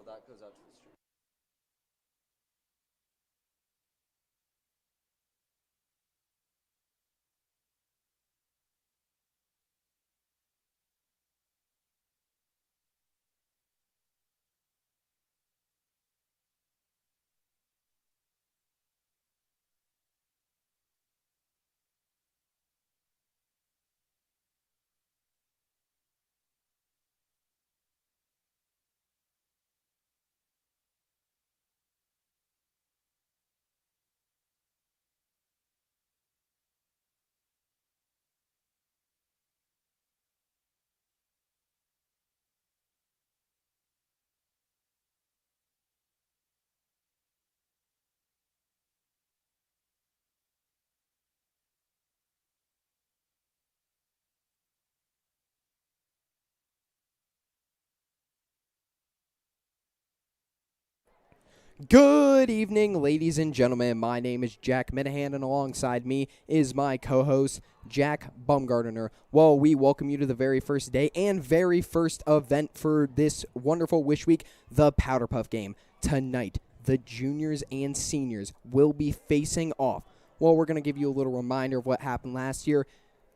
that goes out to the street. Good evening, ladies and gentlemen. My name is Jack Minahan, and alongside me is my co-host, Jack Bumgardner. Well, we welcome you to the very first day and very first event for this wonderful Wish Week, the Powderpuff game. Tonight, the juniors and seniors will be facing off. Well, we're going to give you a little reminder of what happened last year.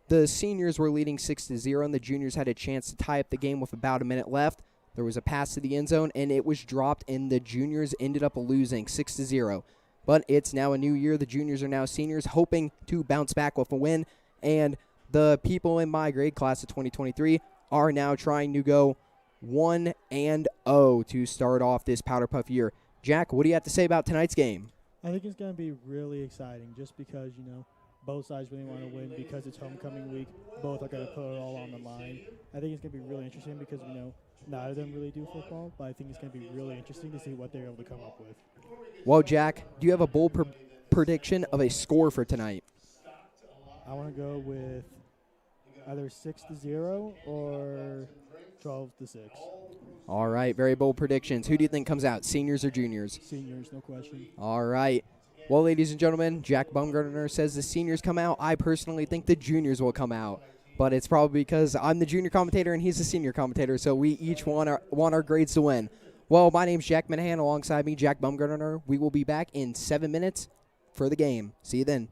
The seniors were leading 6-0, and the juniors had a chance to tie up the game with about a minute left. There was a pass to the end zone, and it was dropped, and the juniors ended up losing 6-0. But it's now a new year. The juniors are now seniors, hoping to bounce back with a win. And the people in my grade class of 2023 are now trying to go 1-0 to start off this Powderpuff year. Jack, what do you have to say about tonight's game? I think it's going to be really exciting just because, both sides really want to win because it's homecoming week. Both are going to put it all on the line. I think it's going to be really interesting because, neither of them really do football, but I think it's going to be really interesting to see what they're able to come up with. Well, Jack, do you have a bold prediction of a score for tonight? I want to go with either 6-0 or 12-6. All right, very bold predictions. Who do you think comes out, seniors or juniors? Seniors, no question. All right. Well, ladies and gentlemen, Jack Bumgardner says the seniors come out. I personally think the juniors will come out. But it's probably because I'm the junior commentator and he's the senior commentator, so we each want our grades to win. Well, my name's Jack Minahan. Alongside me, Jack Bumgardner. We will be back in 7 minutes for the game. See you then.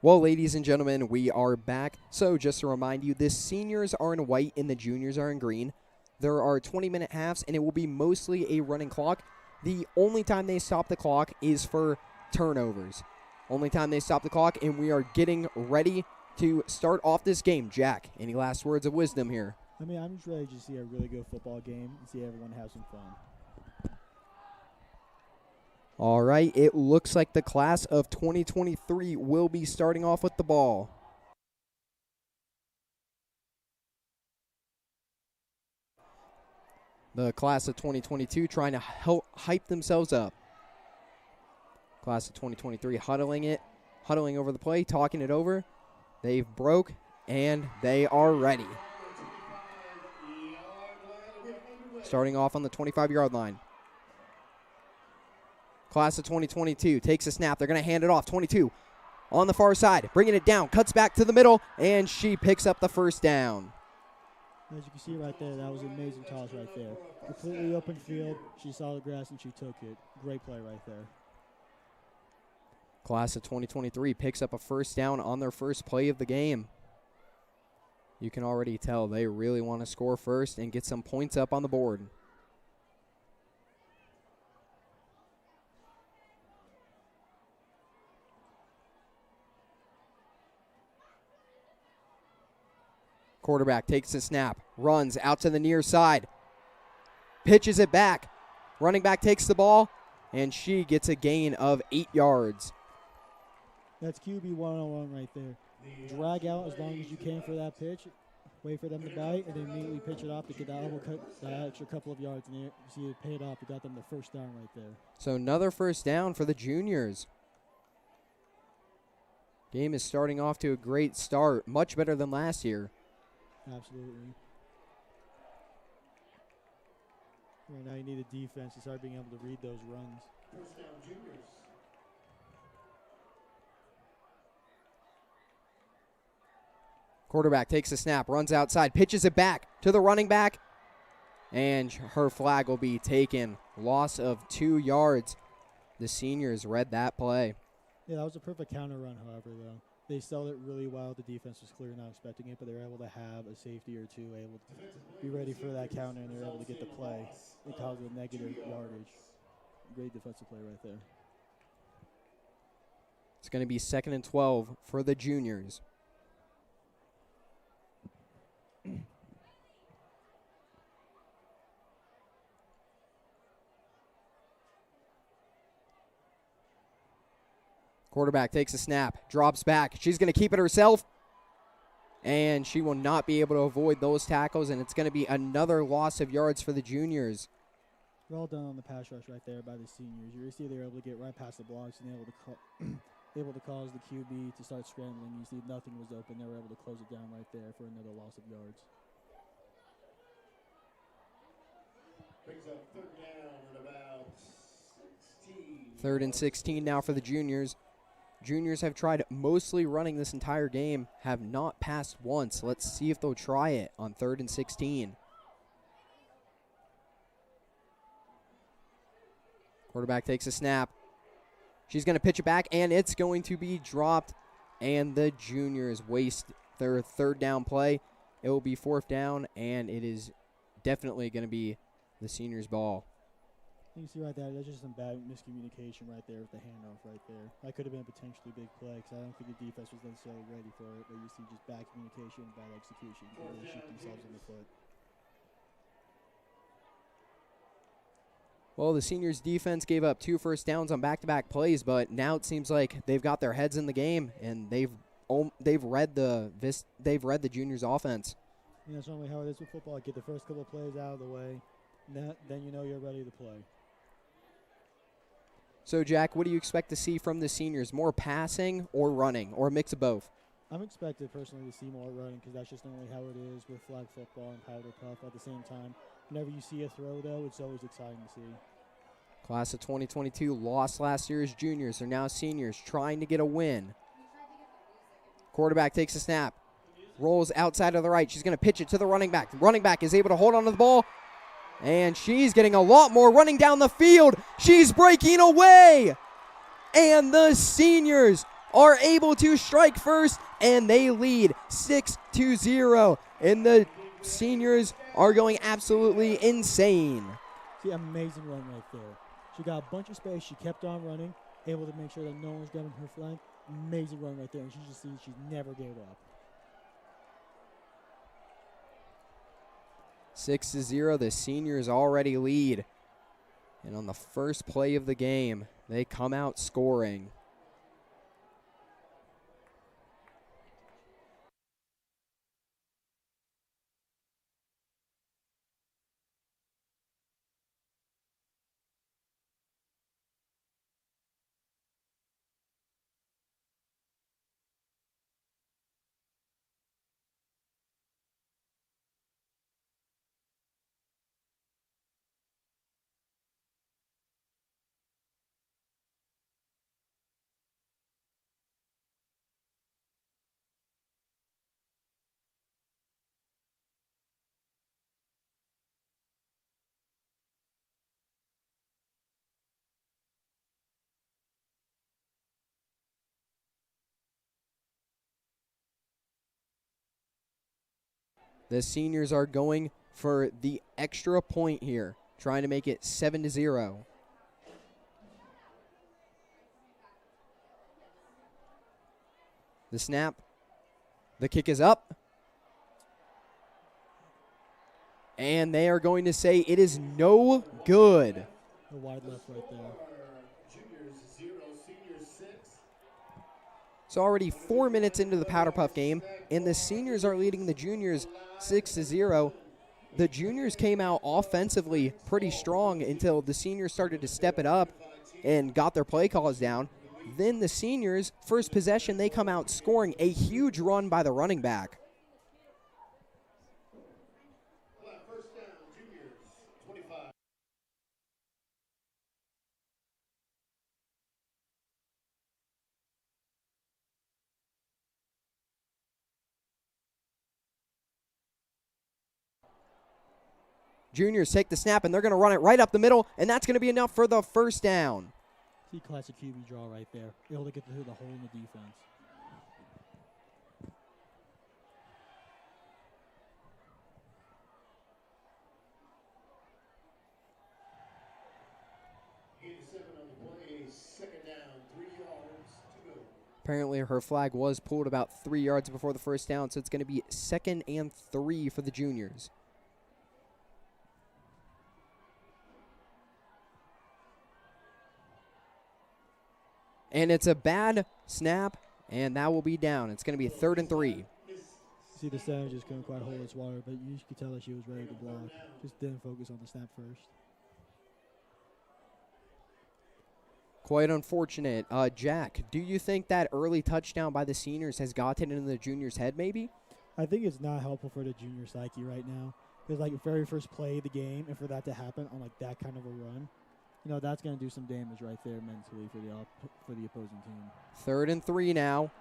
Well, ladies and gentlemen, we are back. So just to remind you, the seniors are in white and the juniors are in green. There are 20-minute halves, and it will be mostly a running clock. The only time they stop the clock is for turnovers. Only time they stop the clock, and we are getting ready to start off this game. Jack, any last words of wisdom here? I mean, I'm just ready to see a really good football game and see everyone have some fun. All right, it looks like the class of 2023 will be starting off with the ball. The class of 2022 trying to hype themselves up. Class of 2023 huddling over the play, talking it over. They've broke, and they are ready. Starting off on the 25-yard line. Class of 2022 takes a snap. They're going to hand it off. 22 on the far side, bringing it down, cuts back to the middle, and she picks up the first down. As you can see right there, that was an amazing toss right there. Completely open field. She saw the grass, and she took it. Great play right there. Class of 2023 picks up a first down on their first play of the game. You can already tell they really want to score first and get some points up on the board. Quarterback takes the snap, runs out to the near side, pitches it back. Running back takes the ball, and she gets a gain of 8 yards. That's QB 101 right there. Drag out as long as you can for that pitch, wait for them to bite, and then immediately pitch it off to get that extra couple of yards in there. You see it paid off. You got them the first down right there. So another first down for the juniors. Game is starting off to a great start, much better than last year. Absolutely. Right now you need a defense to start being able to read those runs. First down, juniors. Quarterback takes a snap, runs outside, pitches it back to the running back, and her flag will be taken. Loss of 2 yards. The seniors read that play. Yeah, that was a perfect counter run, however, though. They sold it really well. The defense was clearly not expecting it, but they were able to have a safety or two, able to be ready for that counter, and they were able to get the play. It caused a negative yardage. Great defensive play right there. It's going to be 2nd and 12 for the juniors. Quarterback takes a snap, drops back. She's going to keep it herself, and she will not be able to avoid those tackles, and it's going to be another loss of yards for the juniors. Well done on the pass rush right there by the seniors. You see they're able to get right past the blocks and able to cause the QB to start scrambling. You see nothing was open. They were able to close it down right there for another loss of yards. Brings up third down at about 16. 3rd and 16 now for the juniors. Juniors have tried mostly running this entire game, have not passed once. Let's see if they'll try it on 3rd and 16. Quarterback takes a snap. She's going to pitch it back, and it's going to be dropped, and the juniors waste their 3rd down play. It will be 4th down, and it is definitely going to be the seniors' ball. You see right there, there's just some bad miscommunication right there with the handoff right there. That could have been a potentially big play because I don't think the defense was necessarily ready for it, but you see just bad communication, bad execution. They really shoot themselves in the foot. Well, the seniors' defense gave up 2 first downs on back-to-back plays, but now it seems like they've got their heads in the game, and they've read the juniors' offense. And that's normally how it is with football. Get the first couple of plays out of the way, then you know you're ready to play. So, Jack, what do you expect to see from the seniors? More passing or running, or a mix of both? I'm expected personally to see more running because that's just normally how it is with flag football and Powderpuff. At the same time, whenever you see a throw, though, it's always exciting to see. Class of 2022 lost last year's juniors. They're now seniors trying to get a win. Quarterback takes a snap, rolls outside of the right. She's going to pitch it to the running back. The running back is able to hold on to the ball, and she's getting a lot more running down the field. She's breaking away, and the seniors are able to strike first, and they lead 6-0. And the seniors are going absolutely insane. See, amazing run right there. She got a bunch of space. She kept on running, able to make sure that no one was grabbing her flank. Amazing run right there, and she just sees she never gave up. 6-0, the seniors already lead. And on the first play of the game, they come out scoring. The seniors are going for the extra point here, trying to make it 7-0. The snap. The kick is up. And they are going to say it is no good. A wide left right there. Juniors 0, seniors 6. It's already 4 minutes into the Powderpuff game, and the seniors are leading the juniors 6-0. The juniors came out offensively pretty strong until the seniors started to step it up and got their play calls down. Then the seniors, first possession, they come out scoring a huge run by the running back. First down, juniors 25. Juniors take the snap, and they're going to run it right up the middle, and that's going to be enough for the first down. See, classic QB draw right there. Able to get through the hole in the defense. On the play, second down, 3 yards to go. Apparently her flag was pulled about 3 yards before the first down, so it's going to be 2nd and 3 for the juniors. And it's a bad snap, and that will be down. It's going to be 3rd and 3. See, the center just couldn't quite hold its water, but you could tell that she was ready to block. Just didn't focus on the snap first. Quite unfortunate. Jack, do you think that early touchdown by the seniors has gotten into the juniors' head maybe? I think it's not helpful for the junior psyche right now. Because, like, very first play of the game, and for that to happen on, like, that kind of a run, you know, that's going to do some damage right there mentally for the opposing team. 3rd and 3 now.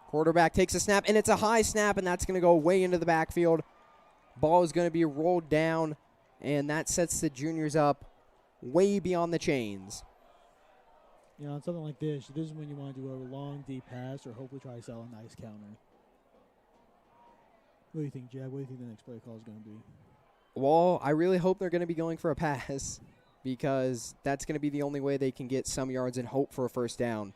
Quarterback takes a snap, and it's a high snap, and that's going to go way into the backfield. Ball is going to be rolled down, and that sets the juniors up way beyond the chains. You know, on something like this is when you want to do a long, deep pass or hopefully try to sell a nice counter. What do you think, Jack? What do you think the next play call is going to be? Well, I really hope they're going to be going for a pass because that's going to be the only way they can get some yards and hope for a first down.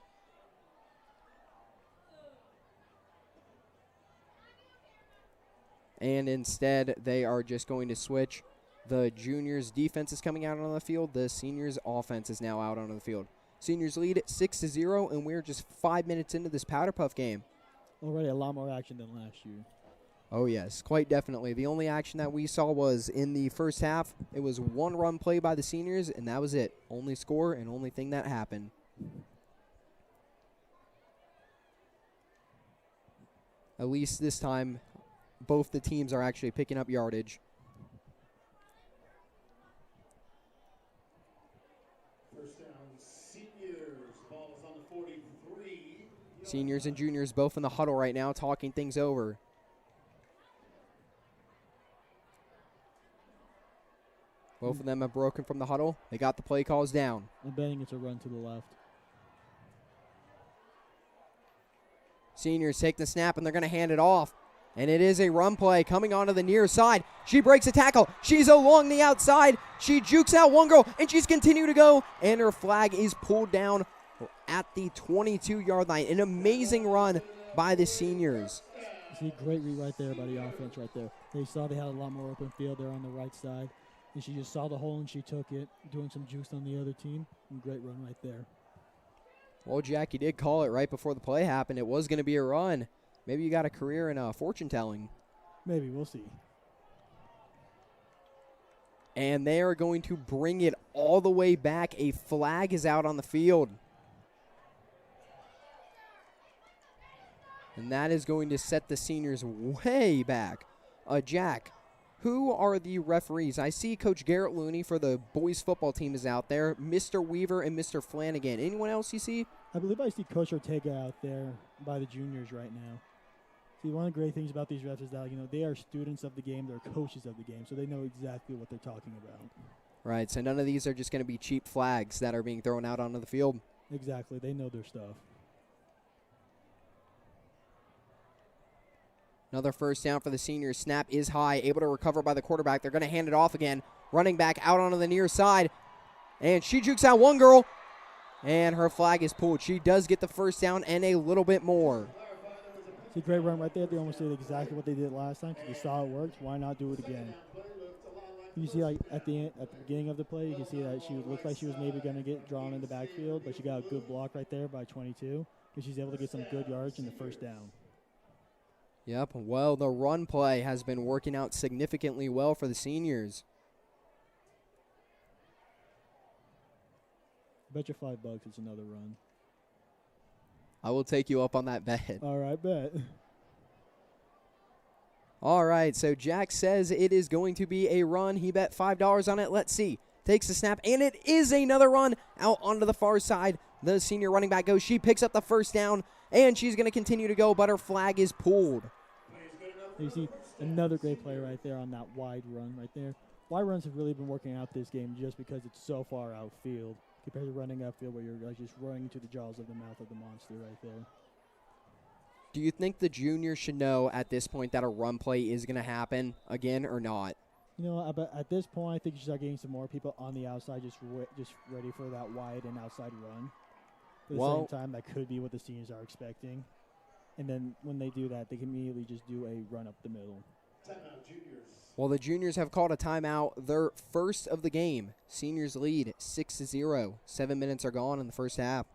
And instead, they are just going to switch. The juniors' defense is coming out on the field. The seniors' offense is now out on the field. Seniors lead at 6-0, and we're just 5 minutes into this Powderpuff game. Already a lot more action than last year. Oh, yes, quite definitely. The only action that we saw was in the first half. It was one run play by the seniors, and that was it. Only score and only thing that happened. At least this time, both the teams are actually picking up yardage. First down, seniors. Ball is on the 43. Seniors and juniors both in the huddle right now talking things over. Both of them have broken from the huddle. They got the play calls down. I'm betting it's a run to the left. Seniors take the snap, and they're going to hand it off. And it is a run play coming onto the near side. She breaks a tackle. She's along the outside. She jukes out one girl, and she's continuing to go. And her flag is pulled down at the 22-yard line. An amazing run by the seniors. See, great read right there by the offense right there. They saw they had a lot more open field there on the right side. And she just saw the hole, and she took it, doing some juice on the other team. And great run right there. Well, Jack, you did call it right before the play happened. It was going to be a run. Maybe you got a career in fortune-telling. Maybe. We'll see. And they are going to bring it all the way back. A flag is out on the field. And that is going to set the seniors way back. Jack, who are the referees? I see Coach Garrett Looney for the boys football team is out there. Mr. Weaver and Mr. Flanagan. Anyone else you see? I believe I see Coach Ortega out there by the juniors right now. See, one of the great things about these refs is that, they are students of the game. They're coaches of the game, so they know exactly what they're talking about. Right, so none of these are just going to be cheap flags that are being thrown out onto the field. Exactly. They know their stuff. Another first down for the seniors. Snap is high, able to recover by the quarterback. They're going to hand it off again. Running back out onto the near side. And she jukes out one girl. And her flag is pulled. She does get the first down and a little bit more. It's a great run right there. They almost did exactly what they did last time because they saw it worked. Why not do it again? You see, like at the beginning of the play, you can see that she looked like she was maybe going to get drawn in the backfield, but she got a good block right there by 22 because she's able to get some good yards in the first down. Yep, well, the run play has been working out significantly well for the seniors. Bet you $5 it's another run. I will take you up on that bet. All right, bet. All right, so Jack says it is going to be a run. He bet $5 on it. Let's see. Takes the snap, and it is another run out onto the far side. The senior running back goes. She picks up the first down, and she's going to continue to go, but her flag is pulled. You see another great play right there on that wide run right there. Wide runs have really been working out this game just because it's so far outfield compared to running upfield where you're like just running into the jaws of the mouth of the monster right there. Do you think the juniors should know at this point that a run play is going to happen again or not? At this point, I think you should start getting some more people on the outside just ready for that wide and outside run. At the same time, that could be what the seniors are expecting. And then when they do that, they can immediately just do a run up the middle. Timeout, juniors. Well, the juniors have called a timeout, their first of the game. Seniors lead 6-0. 7 minutes are gone in the first half.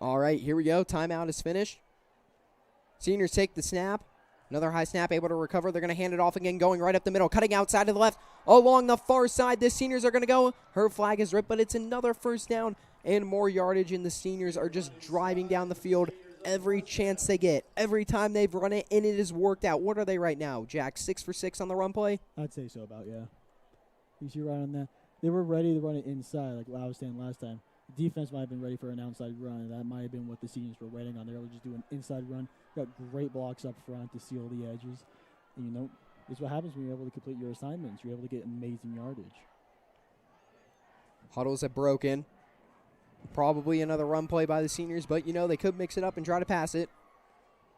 All right, here we go. Timeout is finished. Seniors take the snap. Another high snap, able to recover. They're going to hand it off again, going right up the middle, cutting outside to the left. Along the far side, the seniors are going to go. Her flag is ripped, but it's another first down and more yardage, and the seniors are just driving down the field every chance they get. Every time they've run it, and it has worked out. What are they right now, Jack? 6 for 6 on the run play? I'd say so about, yeah. You see right on that. They were ready to run it inside, like I was saying last time. Defense might have been ready for an outside run. That might have been what the seniors were waiting on. They were just doing an inside run. Got great blocks up front to seal the edges. And, it's what happens when you're able to complete your assignments. You're able to get amazing yardage. Huddles have broken. Probably another run play by the seniors, but, they could mix it up and try to pass it.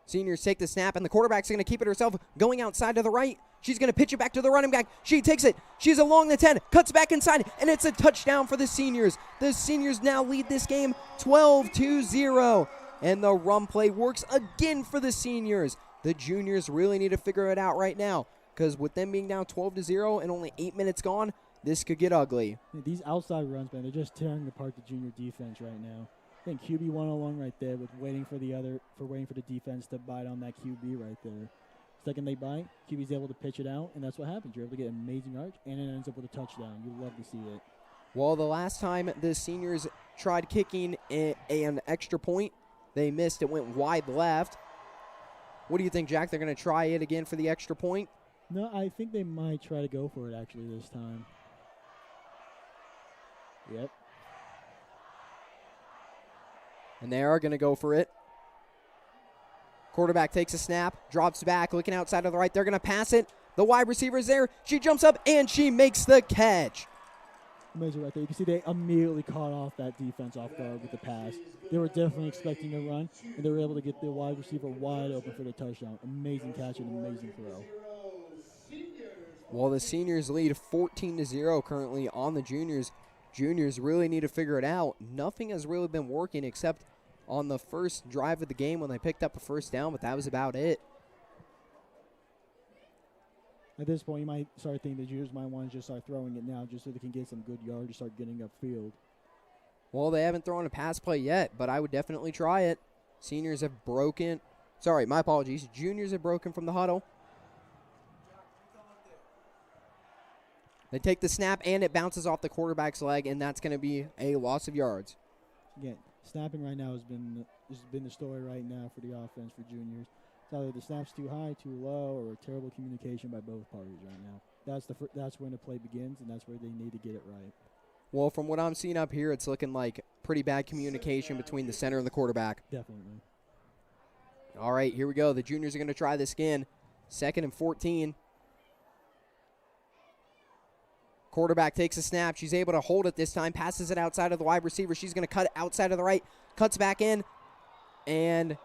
Seniors take the snap, and the quarterback's going to keep it herself, going outside to the right. She's going to pitch it back to the running back. She takes it. She's along the 10, cuts back inside, and it's a touchdown for the seniors. The seniors now lead this game 12-0, and the run play works again for the seniors. The juniors really need to figure it out right now because with them being down 12-0 and only 8 minutes gone, this could get ugly. These outside runs, man, they're just tearing apart the junior defense right now. I think QB 101 right there with waiting for the defense to bite on that QB right there. Second they bite, QB's able to pitch it out, and that's what happens. You're able to get amazing yards, and it ends up with a touchdown. You love to see it. Well, the last time the seniors tried kicking an extra point. They missed. It went wide left. What do you think, Jack? They're going to try it again for the extra point? No, I think they might try to go for it actually this time. Yep. And they are going to go for it. Quarterback takes a snap, drops back, looking outside of the right. They're going to pass it. The wide receiver is there. She jumps up, and she makes the catch. Amazing right there. You can see they immediately caught off that defense off guard with the pass. They were definitely expecting a run, and they were able to get the wide receiver wide open for the touchdown. Amazing catch and amazing throw. Well, the seniors lead 14-0 currently on the juniors. Juniors really need to figure it out. Nothing has really been working except on the first drive of the game when they picked up a first down, but that was about it. At this point, you might start thinking the juniors might want to just start throwing it now just so they can get some good yards to start getting upfield. Well, they haven't thrown a pass play yet, but I would definitely try it. Seniors have broken. Sorry, my apologies. Juniors have broken from the huddle. They take the snap, and it bounces off the quarterback's leg, and that's going to be a loss of yards. Again, snapping right now has been the story right now for the offense for juniors. It's either the snap's too high, too low, or terrible communication by both parties right now. That's when the play begins, and that's where they need to get it right. Well, from what I'm seeing up here, it's looking like pretty bad communication between the center and the quarterback. Definitely. All right, here we go. The juniors are going to try this again. 2nd and 14. Quarterback takes a snap. She's able to hold it this time. Passes it outside of the wide receiver. She's going to cut it outside of the right. Cuts back in. And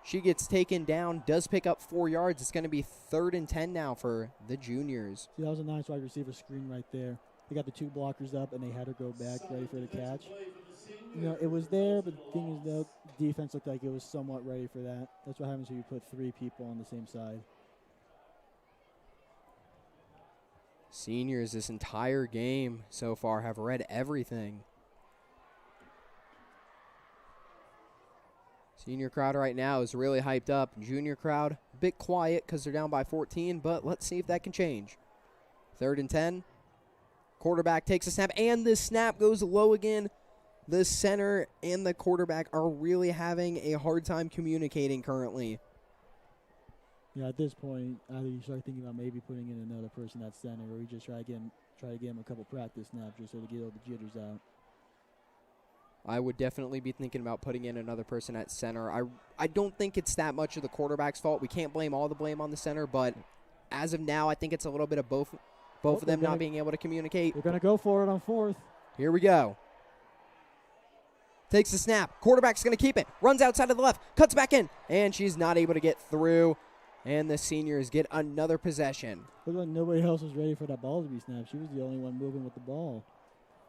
she gets taken down. Does pick up 4 yards. It's going to be 3rd and 10 now for the juniors. See, that was a nice wide receiver screen right there. They got the 2 blockers up, and they had her go back ready for the catch. You know, it was there, but the thing is, though, defense looked like it was somewhat ready for that. That's what happens when you put 3 people on the same side. Seniors this entire game so far have read everything. Senior crowd right now is really hyped up. Junior crowd, a bit quiet because they're down by 14, but let's see if that can change. 3rd and 10. Quarterback takes a snap, and the snap goes low again. The center and the quarterback are really having a hard time communicating currently. Yeah, at this point, either you start thinking about maybe putting in another person at center, or you just try to get him a couple practice snaps just so to get all the jitters out. I would definitely be thinking about putting in another person at center. I don't think it's that much of the quarterback's fault. We can't blame all the blame on the center, but as of now, I think it's a little bit of both of them not being able to communicate. They're going to go for it on 4th. Here we go. Takes the snap. Quarterback's going to keep it. Runs outside of the left. Cuts back in. And she's not able to get through. And the seniors get another possession. Looked like nobody else was ready for that ball to be snapped. She was the only one moving with the ball.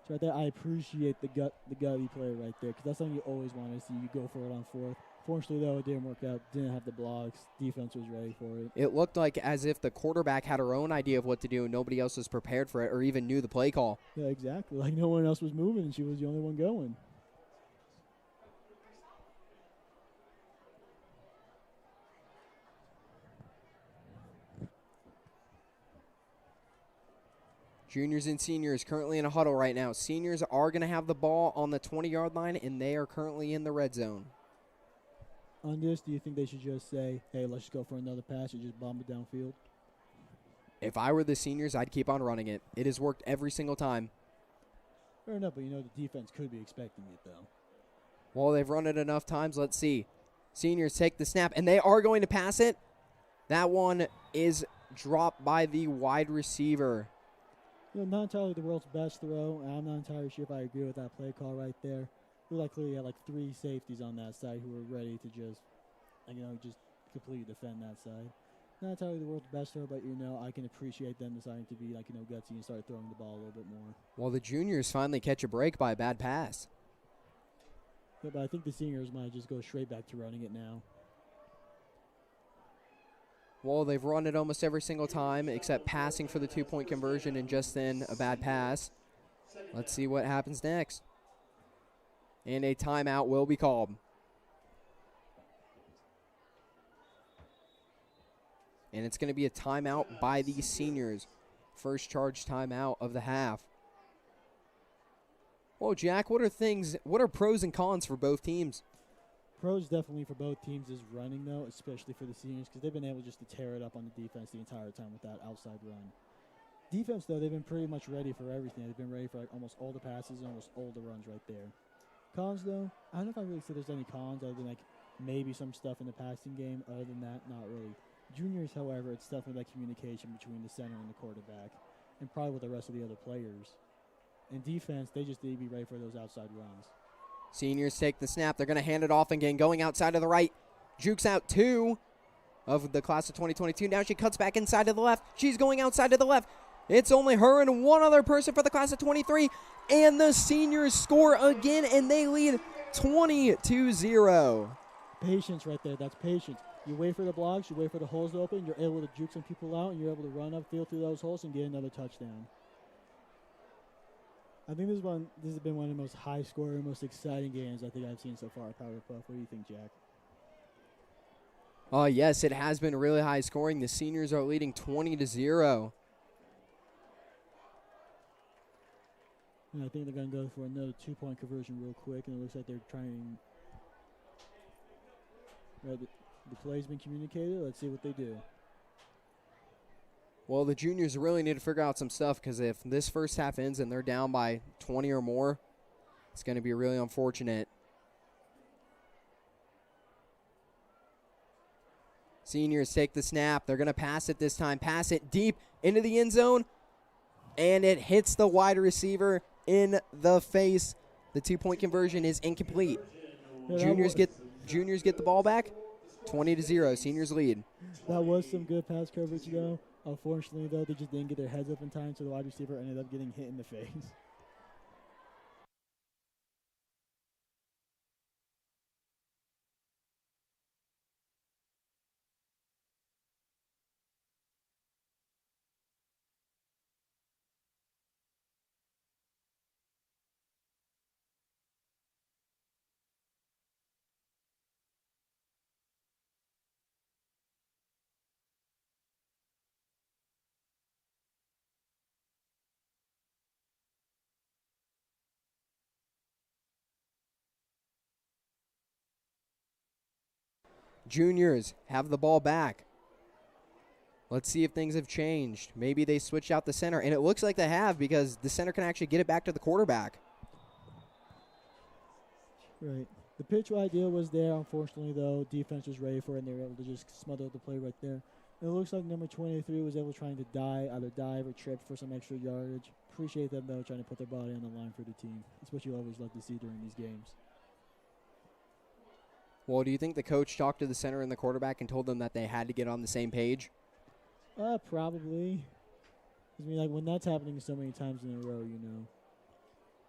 So right there, I appreciate the gutty play right there, because that's something you always want to see. You go for it on 4th. Fortunately, though, it didn't work out. Didn't have the blocks. Defense was ready for it. It looked like as if the quarterback had her own idea of what to do, and nobody else was prepared for it or even knew the play call. Yeah, exactly. Like no one else was moving, and she was the only one going. Juniors and seniors currently in a huddle right now. Seniors are going to have the ball on the 20-yard line, and they are currently in the red zone. On this, do you think they should just say, hey, let's just go for another pass and just bomb it downfield? If I were the seniors, I'd keep on running it. It has worked every single time. Fair enough, but you know the defense could be expecting it, though. Well, they've run it enough times. Let's see. Seniors take the snap, and they are going to pass it. That one is dropped by the wide receiver. You know, not entirely the world's best throw, and I'm not entirely sure if I agree with that play call right there. We likely had like 3 safeties on that side who were ready to just completely defend that side. Not entirely the world's best throw, but, I can appreciate them deciding to be, gutsy and start throwing the ball a little bit more. Well, the juniors finally catch a break by a bad pass. Yeah, but I think the seniors might just go straight back to running it now. Well, they've run it almost every single time except passing for the 2-point conversion and just then a bad pass. Let's see what happens next. And a timeout will be called. And it's going to be a timeout by the seniors. First charge timeout of the half. Well, Jack, what are pros and cons for both teams? Pros definitely for both teams is running, though, especially for the seniors, because they've been able just to tear it up on the defense the entire time with that outside run. Defense, though, they've been pretty much ready for everything. They've been ready for like almost all the passes and almost all the runs right there. Cons, though, I don't know if I really say there's any cons other than like maybe some stuff in the passing game. Other than that, not really. Juniors, however, it's definitely that communication between the center and the quarterback, and probably with the rest of the other players. In defense, they just need to be ready for those outside runs. Seniors take the snap. They're going to hand it off again, going outside to the right. Jukes out 2 of the class of 2022. Now she cuts back inside to the left. She's going outside to the left. It's only her and one other person for the class of 23. And the seniors score again, and they lead 20-0. Patience right there. That's patience. You wait for the blocks. You wait for the holes to open. You're able to juke some people out, and you're able to run upfield through those holes and get another touchdown. I think this has been one of the most high-scoring, most exciting games I think I've seen so far at Powderpuff. What do you think, Jack? Yes, it has been really high-scoring. The seniors are leading 20-0. And I think they're going to go for another 2-point conversion real quick, and it looks like they're trying. Right, the play's been communicated. Let's see what they do. Well, the juniors really need to figure out some stuff, because if this first half ends and they're down by 20 or more, it's going to be really unfortunate. Seniors take the snap. They're going to pass it this time. Pass it deep into the end zone, and it hits the wide receiver in the face. The 2-point conversion is incomplete. Yeah, Juniors get the ball back. 20-0. Seniors lead. That was some good pass coverage, though. Unfortunately, though, they just didn't get their heads up in time, so the wide receiver ended up getting hit in the face. Juniors have the ball back. Let's see if things have changed. Maybe they switched out the center, and it looks like they have, because the center can actually get it back to the quarterback. Right. The pitch idea was there. Unfortunately, though, defense was ready for it, and they were able to just smother the play right there. And it looks like number 23 was able to trying to either dive or trip for some extra yardage. Appreciate them, though, trying to put their body on the line for the team. It's what you always love to see during these games. Well, do you think the coach talked to the center and the quarterback and told them that they had to get on the same page? Probably. I mean, like, when that's happening so many times in a row, you know,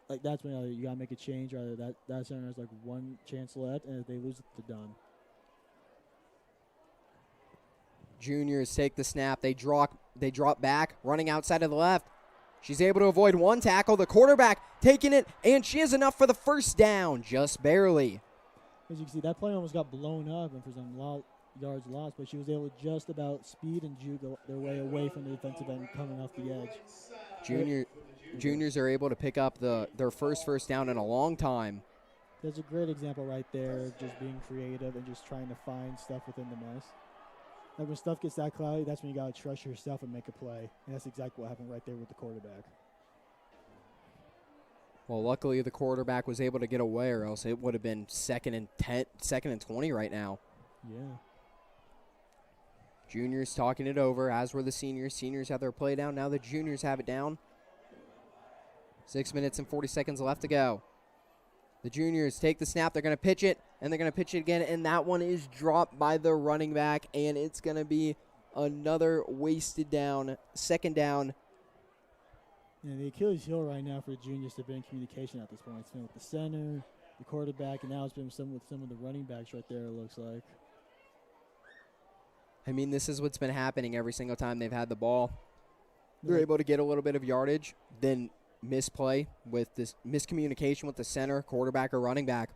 like, that's when you got to make a change. Or that center has, like, one chance left, and if they lose it, they're done. Juniors take the snap. They drop back, running outside of the left. She's able to avoid one tackle. The quarterback taking it, and she has enough for the first down, just barely. As you can see, that play almost got blown up and for some yards lost, but she was able to just about speed and juke their way away from the defensive end coming off the edge. Juniors are able to pick up their first down in a long time. There's a great example right there of just being creative and just trying to find stuff within the mess. Like, when stuff gets that cloudy, that's when you got to trust yourself and make a play. And that's exactly what happened right there with the quarterback. Well, luckily the quarterback was able to get away, or else it would have been 2nd and 20 right now. Yeah. Juniors talking it over, as were the seniors. Seniors have their play down. Now the juniors have it down. 6 minutes and 40 seconds left to go. The juniors take the snap. They're going to pitch it, and they're going to pitch it again, and that one is dropped by the running back, and it's going to be another wasted down, 2nd down. Yeah, the Achilles heel right now for the juniors have been communication at this point. It's been with the center, the quarterback, and now it's been with some of the running backs right there, it looks like. I mean, this is what's been happening every single time they've had the ball. They're able to get a little bit of yardage, then misplay with this miscommunication with the center, quarterback, or running back.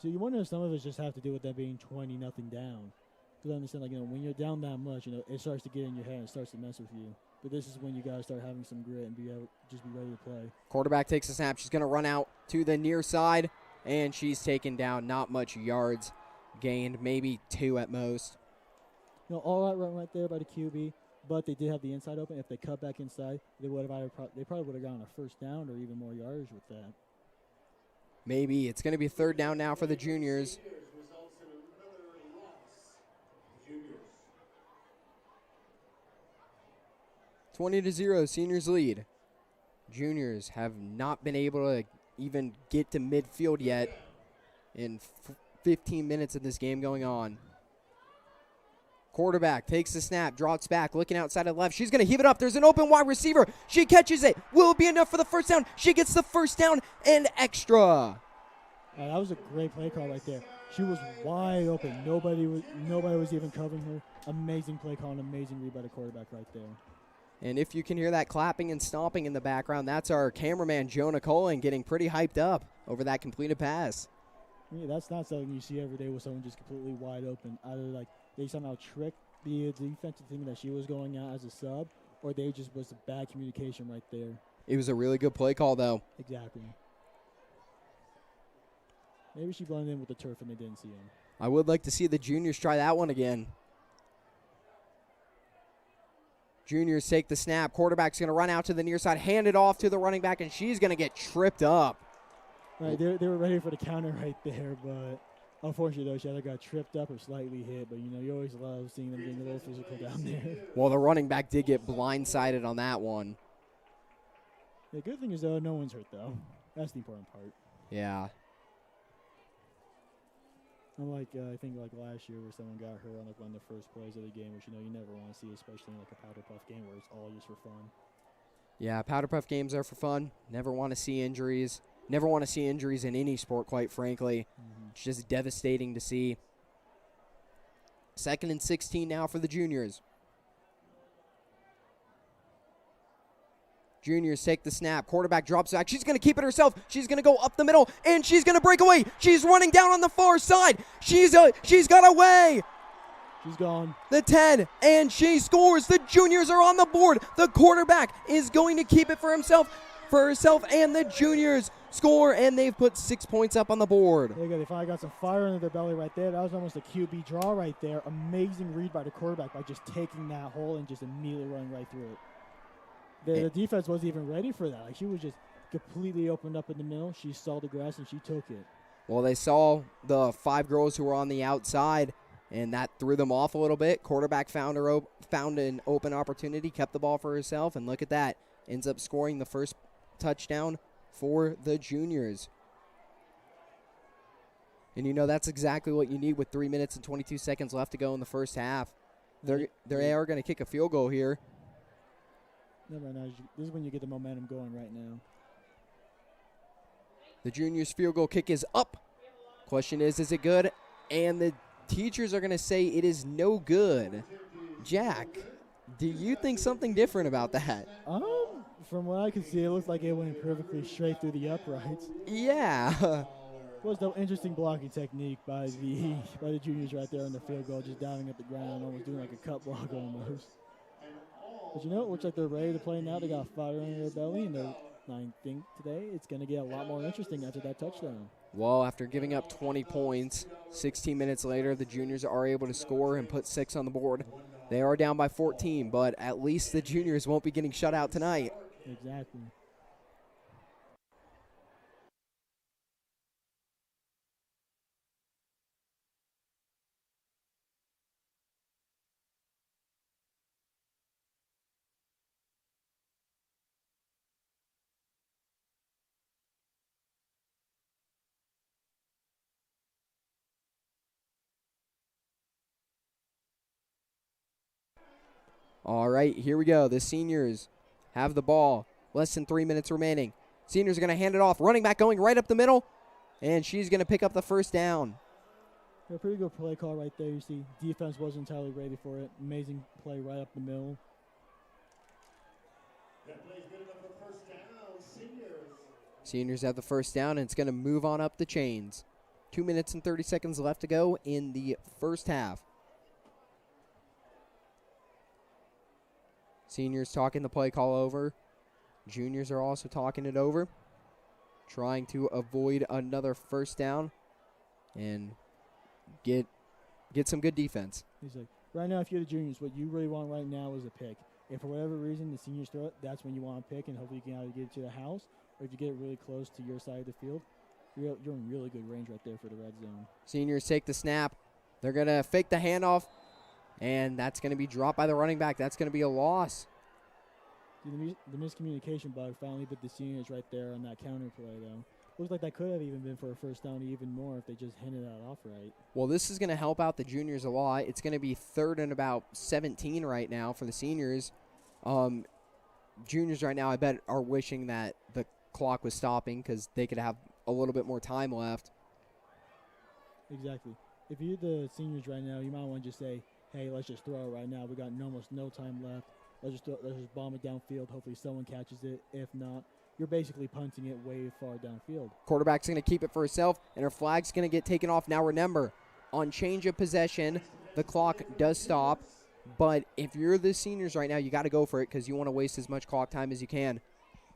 So you wonder if some of it just have to do with that being 20-0 down. Because I understand, like, you know, when you're down that much, you know, it starts to get in your head and it starts to mess with you. But this is when you got to start having some grit and just be ready to play. Quarterback takes a snap. She's going to run out to the near side, and she's taken down. Not much yards gained, maybe 2 at most. All that run right there by the QB, but they did have the inside open. If they cut back inside, they probably would have gotten a first down or even more yardage with that. Maybe. It's going to be 3rd down now for the juniors. 20-0, seniors lead. Juniors have not been able to even get to midfield yet in 15 minutes of this game going on. Quarterback takes the snap, drops back, looking outside to the left. She's going to heave it up. There's an open wide receiver. She catches it. Will it be enough for the first down? She gets the first down and extra. That was a great play call right there. She was wide open. Nobody was even covering her. Amazing play call and amazing read by the quarterback right there. And if you can hear that clapping and stomping in the background, that's our cameraman, Jonah Colin, getting pretty hyped up over that completed pass. Yeah, that's not something you see every day with someone just completely wide open. Either like they somehow tricked the defensive team that she was going out as a sub, or they just was a bad communication right there. It was a really good play call, though. Exactly. Maybe she blended in with the turf and they didn't see him. I would like to see the juniors try that one again. Juniors take the snap. Quarterback's going to run out to the near side, hand it off to the running back, and she's going to get tripped up. Right, they were ready for the counter right there, but unfortunately, though, she either got tripped up or slightly hit. But, you always love seeing them getting a little physical down there. Well, the running back did get blindsided on that one. The good thing is, though, no one's hurt, though. That's the important part. Yeah. Unlike, I think, like last year where someone got hurt on like one of the first plays of the game, which, you never want to see, especially in like a Powderpuff game where it's all just for fun. Yeah, Powderpuff games are for fun. Never want to see injuries. Never want to see injuries in any sport, quite frankly. It's just devastating to see. 2nd and 16 now for the juniors. Juniors take the snap. Quarterback drops back. She's going to keep it herself. She's going to go up the middle, and she's going to break away. She's running down on the far side. She's got away. She's gone. The 10, and she scores. The juniors are on the board. The quarterback is going to keep it for herself, and the juniors score, and they've put 6 points up on the board. They finally got some fire under their belly right there. That was almost a QB draw right there. Amazing read by the quarterback by just taking that hole and just immediately running right through it. The defense wasn't even ready for that. Like, she was just completely opened up in the middle. She saw the grass, and she took it. Well, they saw the 5 girls who were on the outside, and that threw them off a little bit. Quarterback found an open opportunity, kept the ball for herself, and look at that. Ends up scoring the first touchdown for the juniors. And, that's exactly what you need with 3 minutes and 22 seconds left to go in the first half. They are going to kick a field goal here. No, this is when you get the momentum going right now. The juniors' field goal kick is up. Question is it good? And the teachers are going to say it is no good. Jack, do you think something different about that? From what I could see, it looks like it went perfectly straight through the uprights. Yeah. Was the interesting blocking technique by the juniors right there on the field goal, just diving at the ground, almost doing like a cut block almost. But it looks like they're ready to play now. They got fire under their belly, and I think today it's going to get a lot more interesting after that touchdown. Well, after giving up 20 points, 16 minutes later, the juniors are able to score and put 6 on the board. They are down by 14, but at least the juniors won't be getting shut out tonight. Exactly. All right, here we go. The seniors have the ball. Less than 3 minutes remaining. Seniors are going to hand it off. Running back going right up the middle, and she's going to pick up the first down. A pretty good play call right there. You see, defense wasn't entirely ready for it. Amazing play right up the middle. That play's good enough for first down. Seniors have the first down, and it's going to move on up the chains. 2 minutes and 30 seconds left to go in the first half. Seniors talking the play call over. Juniors are also talking it over, trying to avoid another first down and get some good defense. He's like, right now, if you're the juniors, what you really want right now is a pick. If for whatever reason the seniors throw it, that's when you want to pick, and hopefully you can either get it to the house, or if you get it really close to your side of the field, you're in really good range right there for the red zone. Seniors take the snap. They're going to fake the handoff, and that's going to be dropped by the running back. That's going to be a loss. The miscommunication bug finally bit the seniors right there on that counter play, though. Looks like that could have even been for a first down even more if they just handed that off right. Well, this is going to help out the juniors a lot. It's going to be 3rd and about 17 right now for the seniors. Juniors right now, I bet, are wishing that the clock was stopping because they could have a little bit more time left. Exactly. If you're the seniors right now, you might want to just say, hey, let's just throw it right now. We got almost no time left. Let's just bomb it downfield. Hopefully someone catches it. If not, you're basically punting it way far downfield. Quarterback's going to keep it for herself, and her flag's going to get taken off. Now remember, on change of possession, the clock does stop. But if you're the seniors right now, you got to go for it because you want to waste as much clock time as you can.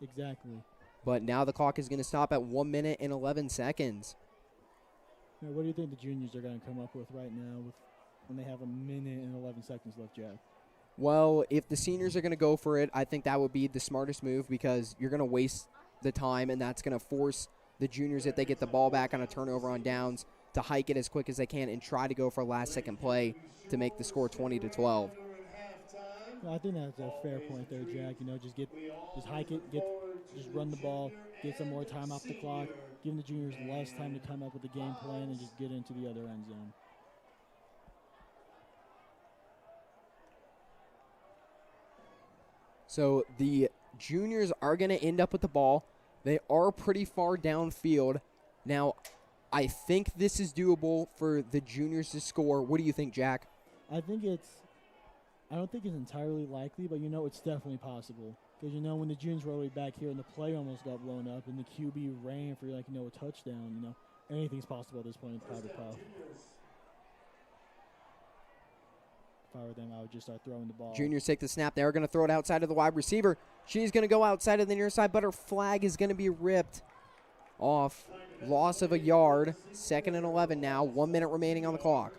Exactly. But now the clock is going to stop at 1 minute and 11 seconds. Now, what do you think the juniors are going to come up with right now when they have 1 minute and 11 seconds left, Jack? Well, if the seniors are going to go for it, I think that would be the smartest move because you're going to waste the time, and that's going to force the juniors, if they get the ball back on a turnover on downs, to hike it as quick as they can and try to go for a last-second play to make the score 20-12. I think that's a fair point there, Jack. Just hike it, just run the ball, get some more time off the clock, giving the juniors less time to come up with the game plan and just get into the other end zone. So the juniors are going to end up with the ball. They are pretty far downfield. Now, I think this is doable for the juniors to score. What do you think, Jack? I don't think it's entirely likely, but it's definitely possible. Because when the juniors were already back here and the play almost got blown up and the QB ran for a touchdown, anything's possible at this point in Powderpuff. If I were them, I would just start throwing the ball. Juniors take the snap. They're going to throw it outside of the wide receiver. She's going to go outside of the near side, but her flag is going to be ripped off. Loss of a yard. 2nd and 11 now. 1 minute remaining on the clock.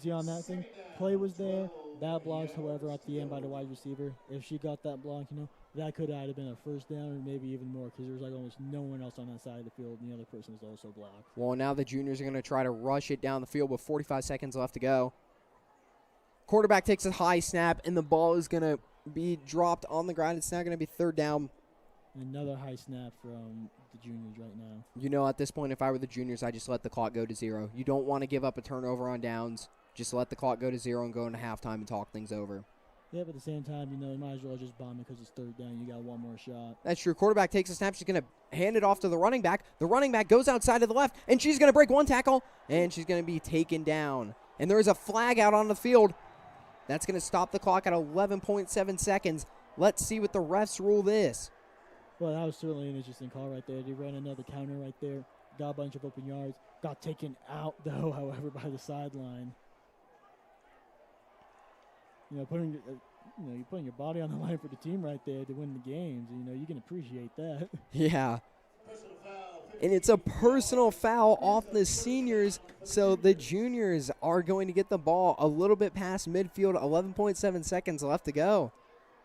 See on that thing? Play was there. That blocked, however, at the end by the wide receiver. If she got that block, that could have been a first down or maybe even more because there was almost no one else on that side of the field, and the other person was also blocked. Well, now the juniors are going to try to rush it down the field with 45 seconds left to go. Quarterback takes a high snap, and the ball is going to be dropped on the ground. It's now going to be 3rd down. Another high snap from the juniors right now. At this point, if I were the juniors, I just let the clock go to 0. You don't want to give up a turnover on downs. Just let the clock go to 0 and go into halftime and talk things over. Yeah, but at the same time, you might as well just bomb it because it's 3rd down. You got one more shot. That's true. Quarterback takes a snap. She's going to hand it off to the running back. The running back goes outside to the left, and she's going to break one tackle, and she's going to be taken down. And there is a flag out on the field. That's going to stop the clock at 11.7 seconds. Let's see what the refs rule this. Well, that was certainly an interesting call right there. They ran another counter right there. Got a bunch of open yards. Got taken out, though, however, by the sideline. You're putting your body on the line for the team right there to win the games. You can appreciate that. Yeah. And it's a personal foul off the seniors, so the juniors are going to get the ball a little bit past midfield, 11.7 seconds left to go.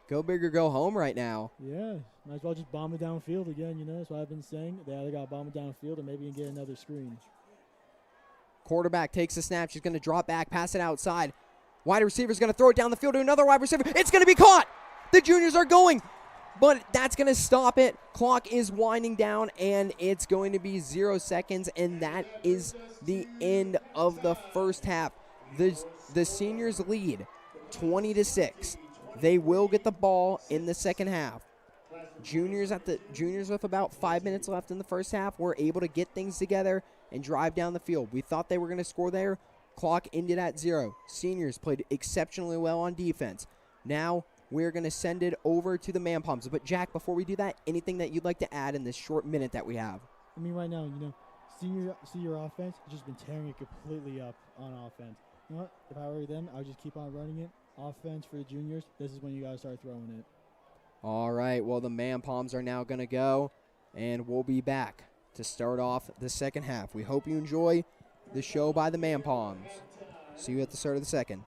Go big or go home right now. Yeah, might as well just bomb it downfield again, That's what I've been saying. They either got to bomb it downfield or maybe you can get another screen. Quarterback takes the snap. She's going to drop back, pass it outside. Wide receiver's going to throw it down the field to another wide receiver. It's going to be caught. The juniors are going. But that's going to stop it. Clock is winding down, and it's going to be 0 seconds, and that is the end of the first half. The seniors lead 20-6. They will get the ball in the second half. Juniors with about 5 minutes left in the first half were able to get things together and drive down the field. We thought they were going to score there. Clock ended at 0. Seniors played exceptionally well on defense. Now we're going to send it over to the man palms. But, Jack, before we do that, anything that you'd like to add in this short minute that we have? Right now, senior offense has just been tearing it completely up on offense. If I were them, I would just keep on running it. offense for the juniors, this is when you got to start throwing it. All right, well, the man palms are now going to go, and we'll be back to start off the second half. We hope you enjoy the show by the man palms. See you at the start of the second.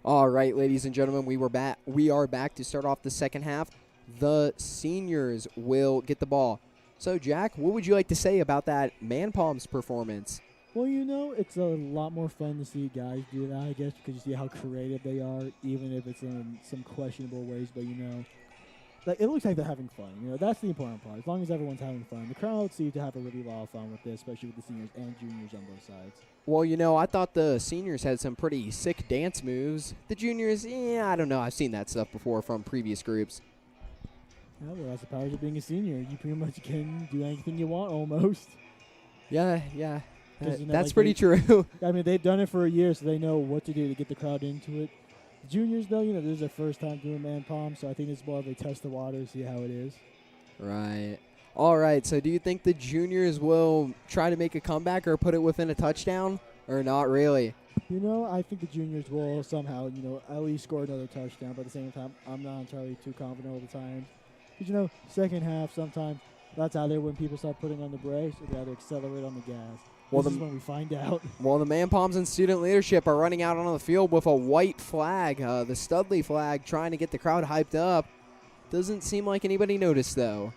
All right, ladies and gentlemen, we are back to start off the second half. The seniors will get the ball. So, Jack, what would you like to say about that Man Palms performance? Well, you know, it's a lot more fun to see guys do that, I guess, because you see how creative they are, even if it's in some questionable ways. But, you know, like, it looks like they're having fun. You know, that's the important part. As long as everyone's having fun. The crowd seems to have a really lot of fun with this, especially with the seniors and juniors on both sides. Well, you know, I thought the seniors had some pretty sick dance moves. The juniors, I don't know. I've seen that stuff before from previous groups. Yeah, well, that's the powers of being a senior. You pretty much can do anything you want almost. Yeah. You know, That's like pretty true. I mean, they've done it for a year, so they know what to do to get the crowd into it. The juniors, though, you know, this is their first time doing Man Palm, so I think it's more of a test the water, see how it is. Right. All right, so do you think the juniors will try to make a comeback or put it within a touchdown, or not really? You know, I think the juniors will somehow, you know, at least score another touchdown, but at the same time, I'm not entirely too confident all the time. Because, you know, second half, sometimes that's how they when people start putting on the brakes, or they either accelerate on the gas. Well, This is when we find out. Well, the Man Palms and student leadership are running out on the field with a white flag, the Studley flag, trying to get the crowd hyped up. Doesn't seem like anybody noticed, though.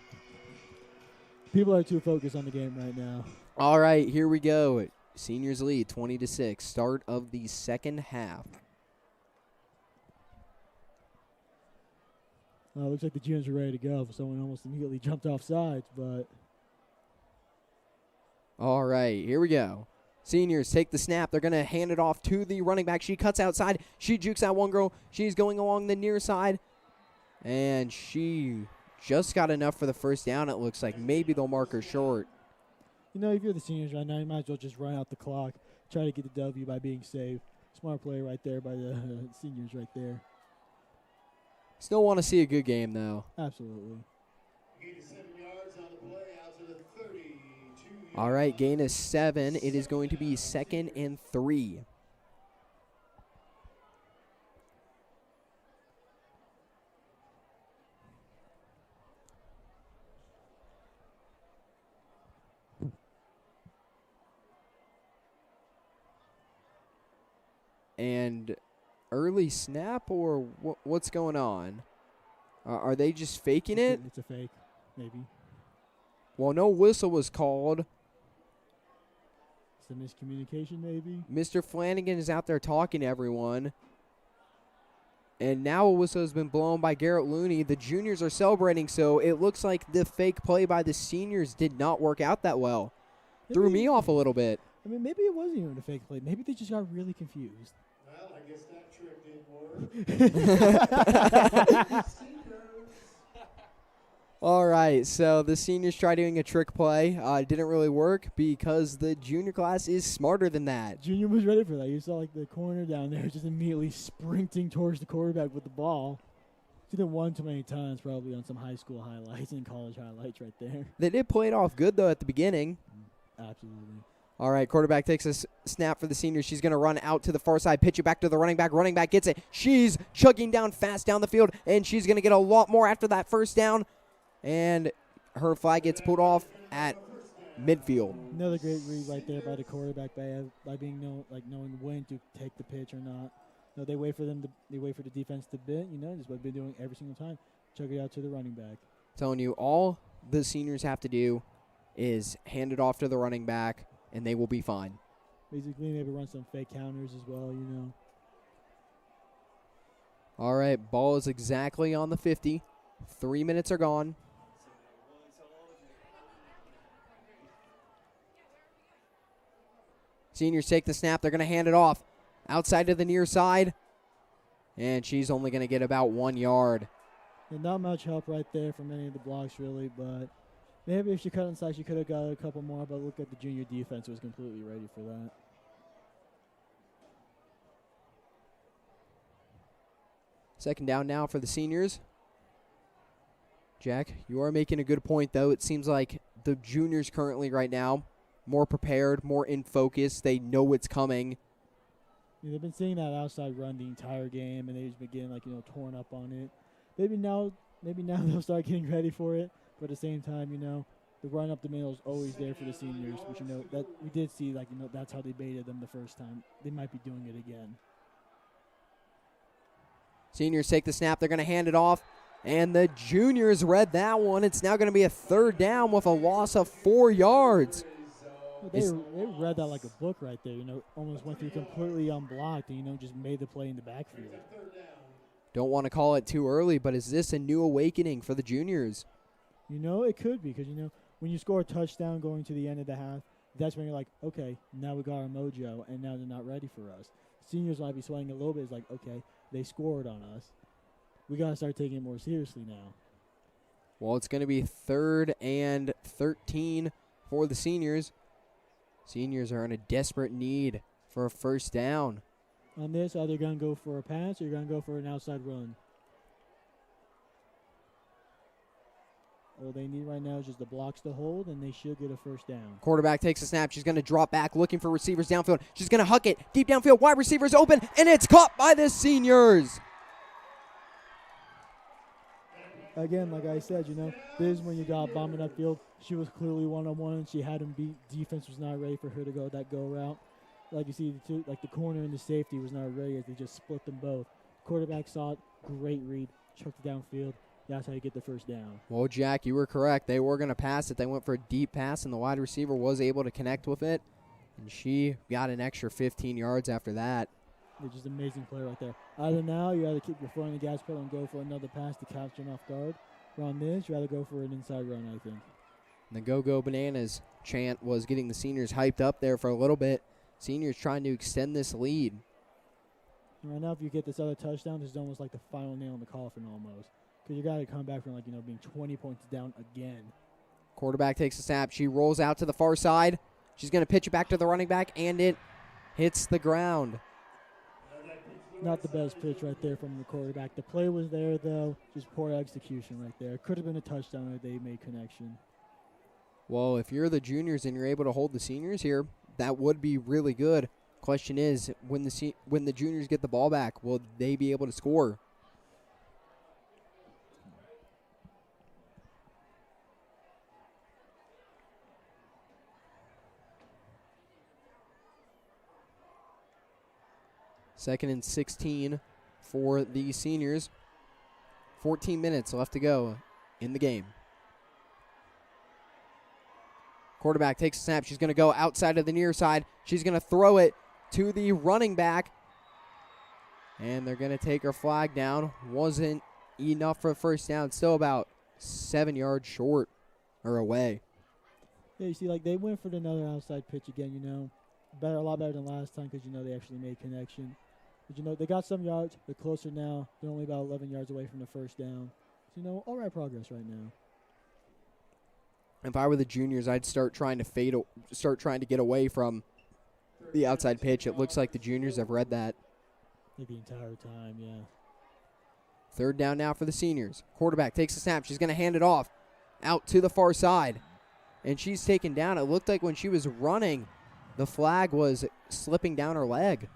People are too focused on the game right now. All right, here we go. Seniors lead 20-6. Start of the second half. Looks like the juniors are ready to go. Someone almost immediately jumped off sides, but All right, here we go. Seniors take the snap. They're going to hand it off to the running back. She cuts outside. She jukes that one girl. She's going along the near side. And she just got enough for the first down, it looks like. Maybe they'll mark her short. you know, if you're the seniors right now, you might as well just run out the clock, try to get the W by being safe. Smart play right there by the seniors right there. Still want to see a good game, though. Absolutely. Gain of 7 yards on the play out to the 32. All right, gain is 7. It is going to be 2nd and 3. And early snap, or what's going on? Are they just faking it? It's a fake, maybe. Well, no whistle was called. It's a miscommunication, maybe. Mr. Flanagan is out there talking to everyone. And now a whistle has been blown by Garrett Looney. The juniors are celebrating, so it looks like the fake play by the seniors did not work out that well. Threw me off a little bit. I mean, maybe it wasn't even a fake play. Maybe they just got really confused. Well, I guess that trick didn't work. All right, so the seniors tried doing a trick play. It didn't really work because the junior class is smarter than that. Junior was ready for that. You saw, like, the corner down there just immediately sprinting towards the quarterback with the ball. Seen it one too many times probably on some high school highlights and college highlights right there. They did play it off good, though, at the beginning. Absolutely. All right, quarterback takes a snap for the seniors. She's going to run out to the far side, pitch it back to the running back. Running back gets it. She's chugging down fast down the field, and she's going to get a lot more after that first down. And her flag gets pulled off at midfield. Another great read right there by the quarterback by being knowing when to take the pitch or not. No, they wait for the defense to bit. You know, this is what they've been doing every single time. Chug it out to the running back. Telling you, all the seniors have to do is hand it off to the running back, and they will be fine. Basically, maybe run some fake counters as well. You know. All right, ball is exactly on the 50. 3 minutes are gone. Seniors take the snap. They're going to hand it off outside to the near side. And she's only going to get about 1 yard. And not much help right there from any of the blocks, really. But maybe if she cut inside, she could have got a couple more. But look at the junior defense was completely ready for that. Second down now for the seniors. Jack, you are making a good point, though. It seems like the juniors currently right now more prepared, more in focus. They know what's coming. Yeah, they've been seeing that outside run the entire game, and they've just been getting, torn up on it. Maybe now they'll start getting ready for it. But at the same time, the run up the middle is always there for the seniors, which, that we did see, that's how they baited them the first time. They might be doing it again. Seniors take the snap. They're going to hand it off. And the juniors read that one. It's now going to be a third down with a loss of 4 yards. They read that like a book right there, almost went through completely unblocked and, just made the play in the backfield. Don't want to call it too early, but is this a new awakening for the juniors? It could be because, when you score a touchdown going to the end of the half, that's when you're like, okay, now we got our mojo, and now they're not ready for us. Seniors might be sweating a little bit. It's like, okay, they scored on us. We got to start taking it more seriously now. Well, it's going to be 3rd and 13 for the seniors. Seniors are in a desperate need for a first down. On this, either going to go for a pass or you're going to go for an outside run. All they need right now is just the blocks to hold, and they should get a first down. Quarterback takes a snap. She's going to drop back, looking for receivers downfield. She's going to huck it deep downfield. Wide receivers open, and it's caught by the seniors. Again, like I said, this is when you got bombing upfield. She was clearly one-on-one. She had him beat. Defense was not ready for her to go that go route. Like you see, the corner and the safety was not ready as they just split them both. Quarterback saw it. Great read. Chucked it downfield. That's how you get the first down. Well, Jack, you were correct. They were going to pass it. They went for a deep pass, and the wide receiver was able to connect with it. And she got an extra 15 yards after that. Which is an amazing play right there. Either now, you either keep your foot on the gas pedal and go for another pass to capture them off guard. Or on this, you either go for an inside run, I think. And the Go-Go Bananas chant was getting the seniors hyped up there for a little bit. Seniors trying to extend this lead. And right now, if you get this other touchdown, this is almost like the final nail in the coffin almost. Because you got to come back from, being 20 points down again. Quarterback takes a snap. She rolls out to the far side. She's going to pitch it back to the running back, and it hits the ground. Not the best pitch right there from the quarterback. The play was there, though. Just poor execution right there. Could have been a touchdown if they made connection. Well, if you're the juniors and you're able to hold the seniors here, that would be really good. Question is, when the juniors get the ball back, will they be able to score? Second and 16 for the seniors. 14 minutes left to go in the game. Quarterback takes a snap. She's going to go outside of the near side. She's going to throw it to the running back. And they're going to take her flag down. Wasn't enough for a first down. Still about 7 yards short or away. Yeah, you see, they went for another outside pitch again, a lot better than last time because, they actually made connection. But, they got some yards. They're closer now. They're only about 11 yards away from the first down. So, all right progress right now. If I were the juniors, I'd start trying to get away from the outside pitch. It looks like the juniors have read that. The entire time, yeah. Third down now for the seniors. Quarterback takes a snap. She's going to hand it off out to the far side. And she's taken down. It looked like when she was running, the flag was slipping down her leg.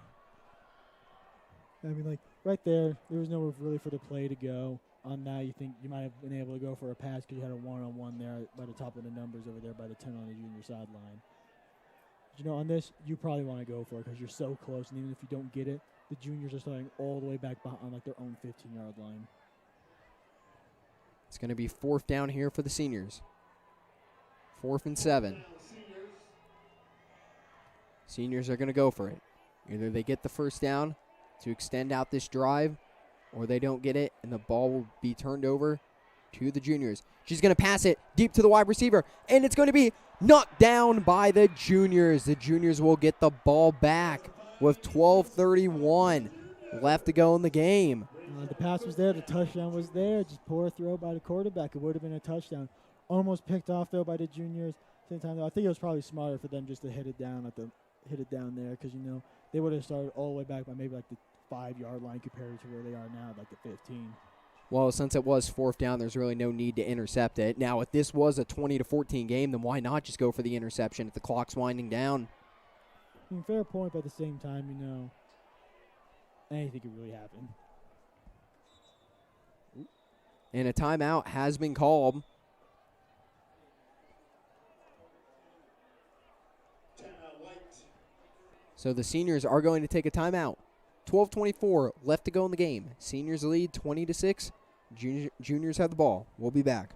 Right there was nowhere really for the play to go. On that, you think you might have been able to go for a pass because you had a one-on-one there by the top of the numbers over there by the 10 on the junior sideline. But, on this, you probably want to go for it because you're so close. And even if you don't get it, the juniors are starting all the way back on their own 15-yard line. It's going to be fourth down here for the seniors. 4th and 7. Seniors are going to go for it. Either they get the first down to extend out this drive, or they don't get it, and the ball will be turned over to the juniors. She's going to pass it deep to the wide receiver, and it's going to be knocked down by the juniors. The juniors will get the ball back with 12:31 left to go in the game. The pass was there. The touchdown was there. Just poor throw by the quarterback. It would have been a touchdown. Almost picked off, though, by the juniors. Same time, though, I think it was probably smarter for them just to hit it down there because, they would have started all the way back by maybe the 5-yard line compared to where they are now, the 15. Well, since it was fourth down, there's really no need to intercept it. Now, if this was a 20-14 game, then why not just go for the interception if the clock's winding down? Fair point, but at the same time, anything could really happen. And a timeout has been called. So the seniors are going to take a timeout 12:24 left to go in the game. Seniors lead 20-6. Juniors have the ball. We'll be back.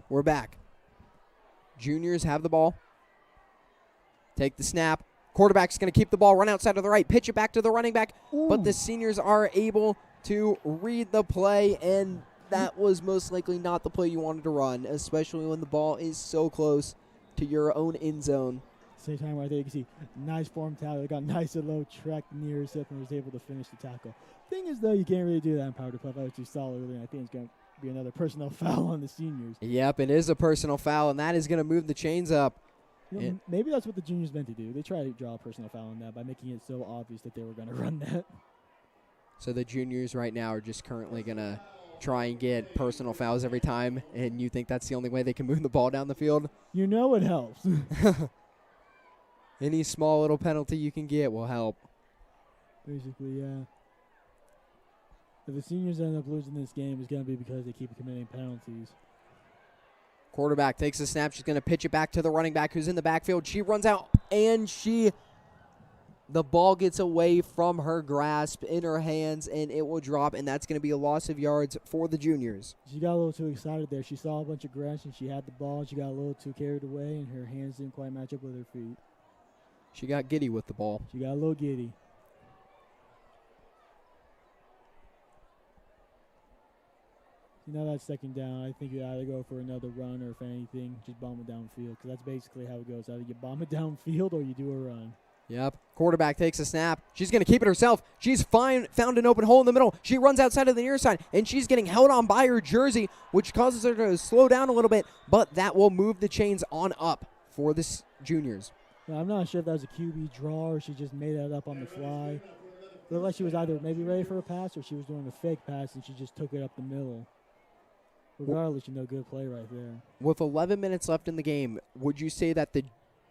We're back. Juniors have the ball. Take the snap. Quarterback's going to keep the ball, run outside to the right, pitch it back to the running back. Ooh. But the seniors are able to read the play, and that was most likely not the play you wanted to run, especially when the ball is so close to your own end zone. Same time right there, you can see nice form tackle. They got nice and low, tracked near his hip, and was able to finish the tackle. Thing is, though, you can't really do that in Powderpuff. I was too solid, and I think it's going to be another personal foul on the seniors. Yep, it is a personal foul, and that is going to move the chains up. You know, maybe that's what the juniors meant to do. They tried to draw a personal foul on that by making it so obvious that they were going to run that. So the juniors right now are just currently going to try and get personal fouls every time, and you think that's the only way they can move the ball down the field? You know it helps. Any small little penalty you can get will help. Basically, yeah. If the seniors end up losing this game, it's going to be because they keep committing penalties. Quarterback takes the snap. She's going to pitch it back to the running back who's in the backfield. She runs out, and the ball gets away from her grasp in her hands, and it will drop, and that's going to be a loss of yards for the juniors. She got a little too excited there. She saw a bunch of grass, and she had the ball, and she got a little too carried away, and her hands didn't quite match up with her feet. She got giddy with the ball. She got a little giddy. You know, that second down, I think you either go for another run or, if anything, just bomb it downfield, because that's basically how it goes. Either you bomb it downfield or you do a run. Yep. Quarterback takes a snap. She's going to keep it herself. She's found an open hole in the middle. She runs outside of the near side, and she's getting held on by her jersey, which causes her to slow down a little bit, but that will move the chains on up for the juniors. Now, I'm not sure if that was a QB draw or she just made that up on the fly. It looked like she was either maybe ready for a pass or she was doing a fake pass, and she just took it up the middle. Regardless, good play right there. With 11 minutes left in the game, would you say that the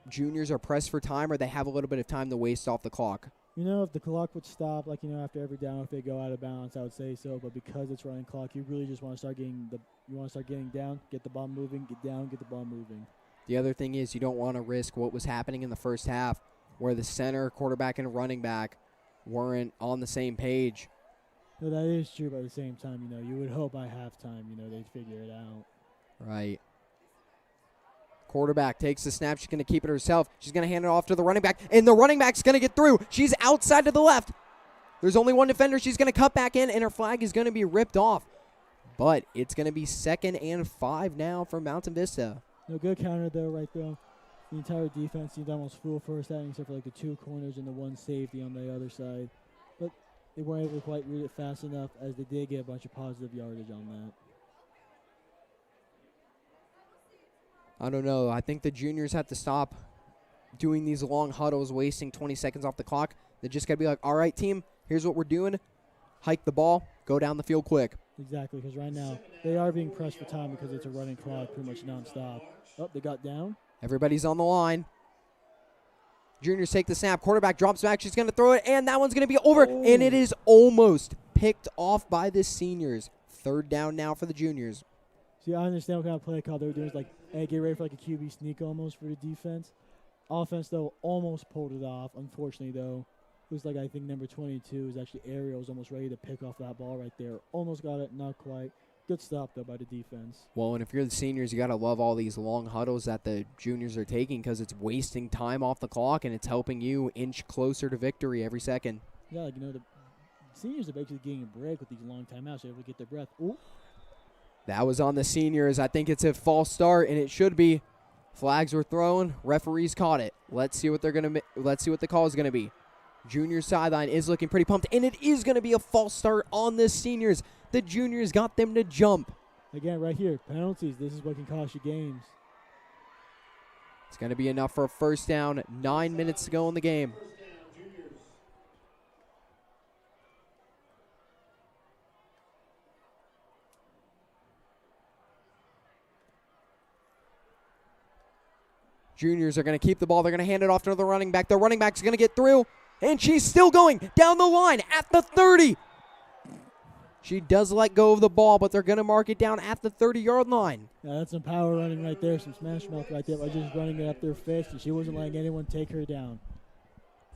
juniors are pressed for time, or they have a little bit of time to waste off the clock? If the clock would stop, after every down, if they go out of bounds, I would say so. But because it's running clock, you really just want to start getting down, get the ball moving, get down, get the ball moving. The other thing is you don't want to risk what was happening in the first half, where the center, quarterback, and running back weren't on the same page. No, that is true, but at the same time, you would hope by halftime, they'd figure it out. Right. Quarterback takes the snap. She's going to keep it herself. She's going to hand it off to the running back, and the running back's going to get through. She's outside to the left. There's only one defender. She's going to cut back in, and her flag is going to be ripped off. But it's going to be 2nd and 5 now for Mountain Vista. No, good counter, though, right there. The entire defense seemed almost full first half, except for the 2 corners and the 1 safety on the other side. But they weren't able to quite read it fast enough, as they did get a bunch of positive yardage on that. I don't know. I think the juniors have to stop doing these long huddles, wasting 20 seconds off the clock. They just got to be like, all right, team, here's what we're doing. Hike the ball, go down the field quick. Exactly, because right now they are being pressed for time because it's a running clock pretty much nonstop. Oh, they got down. Everybody's on the line. Juniors take the snap. Quarterback drops back. She's going to throw it, and that one's going to be over. Oh. And it is almost picked off by the seniors. 3rd down now for the juniors. See, I understand what kind of play call they were doing. It's like, hey, get ready for like a QB sneak almost for the defense. Offense, though, almost pulled it off. Unfortunately, though, it was like I think number 22 is actually Ariel was almost ready to pick off that ball right there. Almost got it, not quite. Good stop, though, by the defense. Well, and if you're the seniors, you got to love all these long huddles that the juniors are taking, because it's wasting time off the clock and it's helping you inch closer to victory every second. Yeah, the seniors are basically getting a break with these long timeouts. They're able to get their breath. Ooh. That was on the seniors. I think it's a false start, and it should be. Flags were thrown. Referees caught it. Let's see what the call is going to be. Junior sideline is looking pretty pumped, and it is going to be a false start on the seniors. The juniors got them to jump. Again, right here, penalties. This is what can cost you games. It's going to be enough for a 1st down. 9 minutes to go in the game. Juniors are going to keep the ball. They're going to hand it off to the running back. The running back's going to get through, and she's still going down the line at the 30. She does let go of the ball, but they're going to mark it down at the 30-yard line. Yeah, that's some power running right there, some smash mouth right there by just running it up their fist, and she wasn't letting anyone take her down.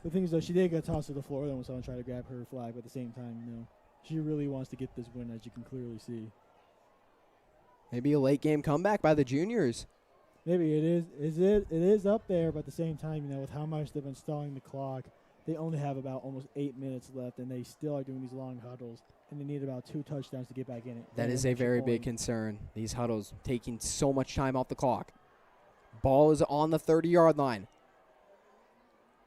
The thing is, though, she did get tossed to the floor when someone tried to grab her flag, but at the same time, she really wants to get this win, as you can clearly see. Maybe a late-game comeback by the Juniors. Maybe it is. It is up there, but at the same time, with how much they've been stalling the clock, they only have about almost 8 minutes left, and they still are doing these long huddles, and they need about 2 touchdowns to get back in it. That is a very big concern. These huddles taking so much time off the clock. Ball is on the 30-yard line.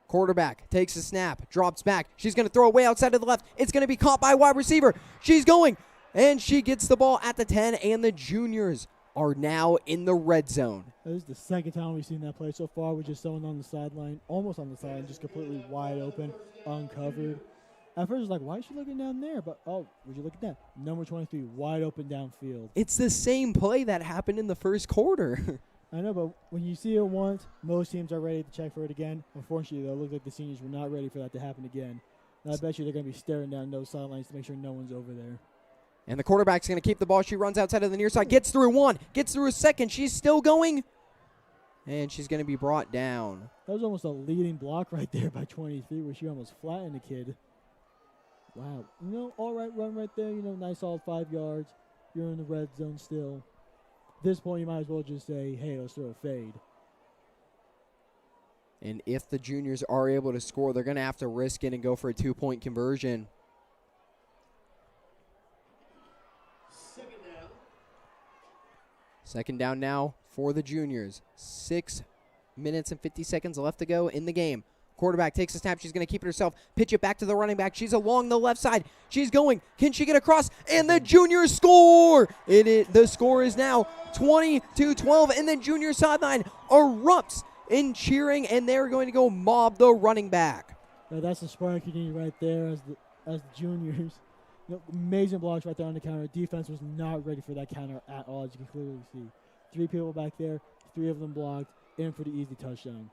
Quarterback takes a snap, drops back. She's going to throw it way outside to the left. It's going to be caught by a wide receiver. She's going, and she gets the ball at the 10, and the Juniors are now in the red zone. This is the second time we've seen that play so far. We're just someone on the sideline, almost on the sideline, just completely wide open, uncovered. At first, I was like, why is she looking down there? But, would you look at that? Number 23, wide open downfield. It's the same play that happened in the first quarter. I know, but when you see it once, most teams are ready to check for it again. Unfortunately, though, it looks like the seniors were not ready for that to happen again. And I bet you they're going to be staring down those sidelines to make sure no one's over there. And the quarterback's going to keep the ball. She runs outside of the near side, gets through one, gets through a second. She's still going, and she's going to be brought down. That was almost a leading block right there by 23, where she almost flattened the kid. Wow. All right run right there. Nice solid 5 yards. You're in the red zone still. At this point, you might as well just say, hey, let's throw a fade. And if the Juniors are able to score, they're going to have to risk it and go for a 2-point conversion. Second down now for the Juniors. 6 minutes and 50 seconds left to go in the game. Quarterback takes a snap. She's going to keep it herself. Pitch it back to the running back. She's along the left side. She's going. Can she get across? And the Juniors score! The score is now 20-12, and the Junior sideline erupts in cheering, and they're going to go mob the running back. Now that's the spark you need right there as the Juniors. Amazing blocks right there on the counter. Defense was not ready for that counter at all, as you can clearly see. 3 people back there, 3 of them blocked, in for the easy touchdown.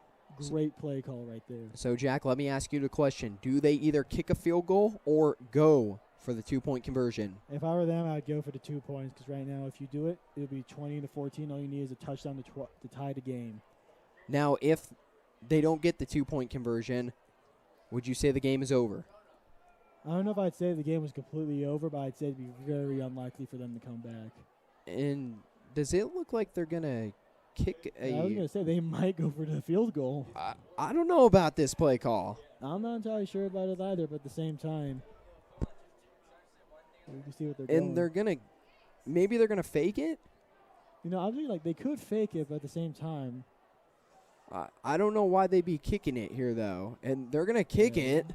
Great play call right there. So, Jack, let me ask you the question. Do they either kick a field goal or go for the 2-point conversion? If I were them, I'd go for the 2 points, because right now, if you do it, it'll be 20-14. All you need is a touchdown to tie the game. Now, if they don't get the 2-point conversion, would you say the game is over? I don't know if I'd say the game was completely over, but I'd say it'd be very unlikely for them to come back. And does it look like they're going to kick a... I was going to say they might go for the field goal. I don't know about this play call. I'm not entirely sure about it either, but at the same time, you can see what they're doing. And they're going to... Maybe they're going to fake it? Obviously, they could fake it, but at the same time... I don't know why they'd be kicking it here, though. And they're going to kick it.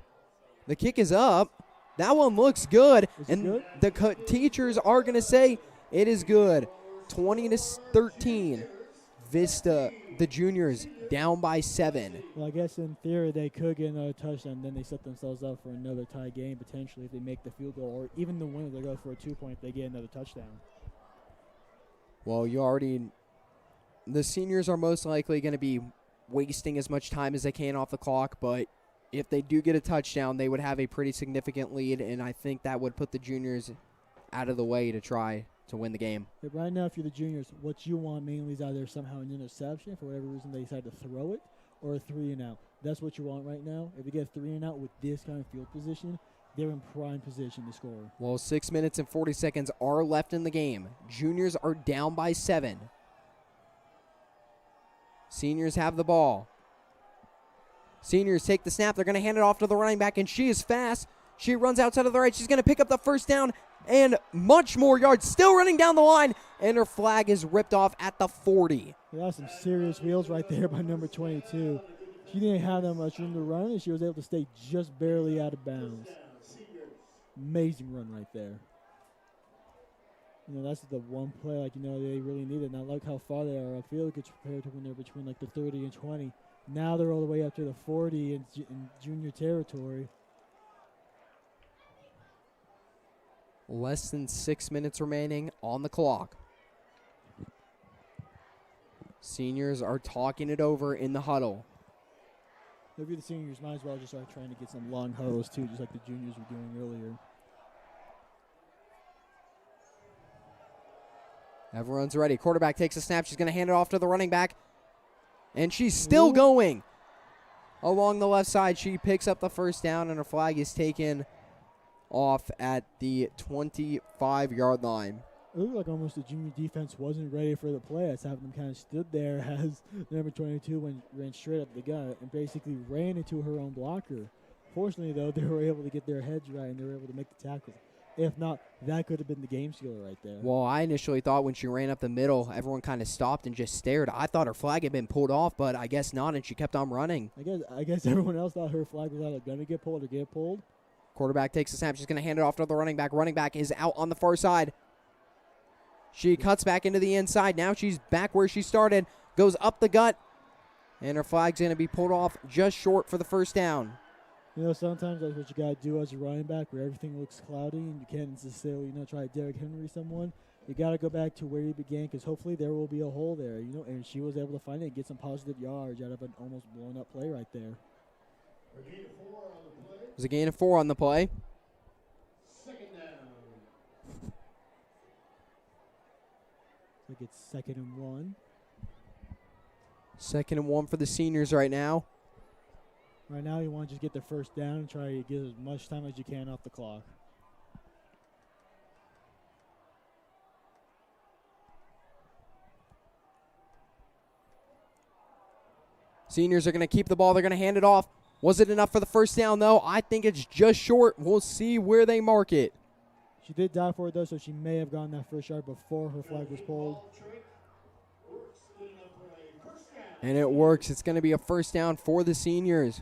The kick is up. That one looks good. And the teachers are going to say it is good. 20-13. Vista, the Juniors, down by 7. Well, I guess in theory they could get another touchdown. Then they set themselves up for another tie game potentially if they make the field goal. Or even the winner, they go for a 2-point if they get another touchdown. Well, the seniors are most likely going to be wasting as much time as they can off the clock, but if they do get a touchdown, they would have a pretty significant lead, and I think that would put the Juniors out of the way to try to win the game. But right now, if you're the Juniors, what you want mainly is either somehow an interception, for whatever reason they decide to throw it, or a 3-and-out. That's what you want right now. If you get a 3-and-out with this kind of field position, they're in prime position to score. Well, 6 minutes and 40 seconds are left in the game. Juniors are down by 7. Seniors have the ball. Seniors take the snap. They're going to hand it off to the running back, and she is fast. She runs outside of the right. She's going to pick up the first down and much more yards. Still running down the line, and her flag is ripped off at the 40. That's some serious wheels right there by number 22. She didn't have that much room to run, and she was able to stay just barely out of bounds. Amazing run right there. That's the one play, they really needed. And I like how far they are. I feel like it's prepared to when they're between, the 30 and 20. Now they're all the way up to the 40 in junior territory. Less than 6 minutes remaining on the clock. Seniors are talking it over in the huddle. Maybe the seniors might as well just start trying to get some long huddles too, just like the juniors were doing earlier. Everyone's ready. Quarterback takes a snap. She's going to hand it off to the running back. And she's still going along the left side. She picks up the first down, and her flag is taken off at the 25-yard line. It looked like almost the junior defense wasn't ready for the play. That's how them kind of stood there as number 22 ran straight up the gut and basically ran into her own blocker. Fortunately, though, they were able to get their heads right and they were able to make the tackle. If not, that could have been the game sealer right there. Well, I initially thought when she ran up the middle, everyone kind of stopped and just stared. I thought her flag had been pulled off, but I guess not, and she kept on running. I guess everyone else thought her flag was either going to get pulled or get pulled. Quarterback takes the snap. She's going to hand it off to the running back. Running back is out on the far side. She cuts back into the inside. Now she's back where she started, goes up the gut, and her flag's going to be pulled off just short for the first down. You know, sometimes that's what you got to do as a running back where everything looks cloudy and you can't necessarily, try to Derrick Henry someone. You got to go back to where you began because hopefully there will be a hole there, and she was able to find it and get some positive yards out of an almost blown up play right there. There's a gain of 4 on the play. Second down. I think it's 2nd and 1. 2nd and 1 for the seniors right now. Right now, you want to just get the first down and try to get as much time as you can off the clock. Seniors are going to keep the ball. They're going to hand it off. Was it enough for the first down, though? I think it's just short. We'll see where they mark it. She did dive for it, though, so she may have gotten that first yard before her flag was pulled. And it works. It's going to be a first down for the seniors.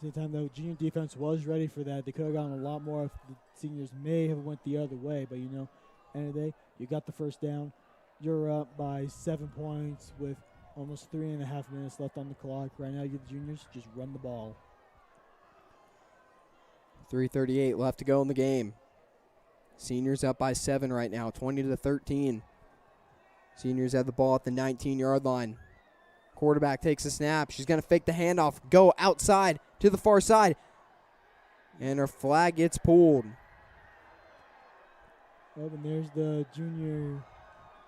Same time, though, junior defense was ready for that. They could have gotten a lot more if the seniors may have went the other way. But, end of the day, you got the first down. You're up by 7 points with almost 3.5 minutes left on the clock. Right now, you the juniors, just run the ball. 3:38 left to go in the game. Seniors up by 7 right now, 20-13. Seniors have the ball at the 19-yard line. Quarterback takes a snap. She's going to fake the handoff, go outside to the far side, and her flag gets pulled. Well, and there's the junior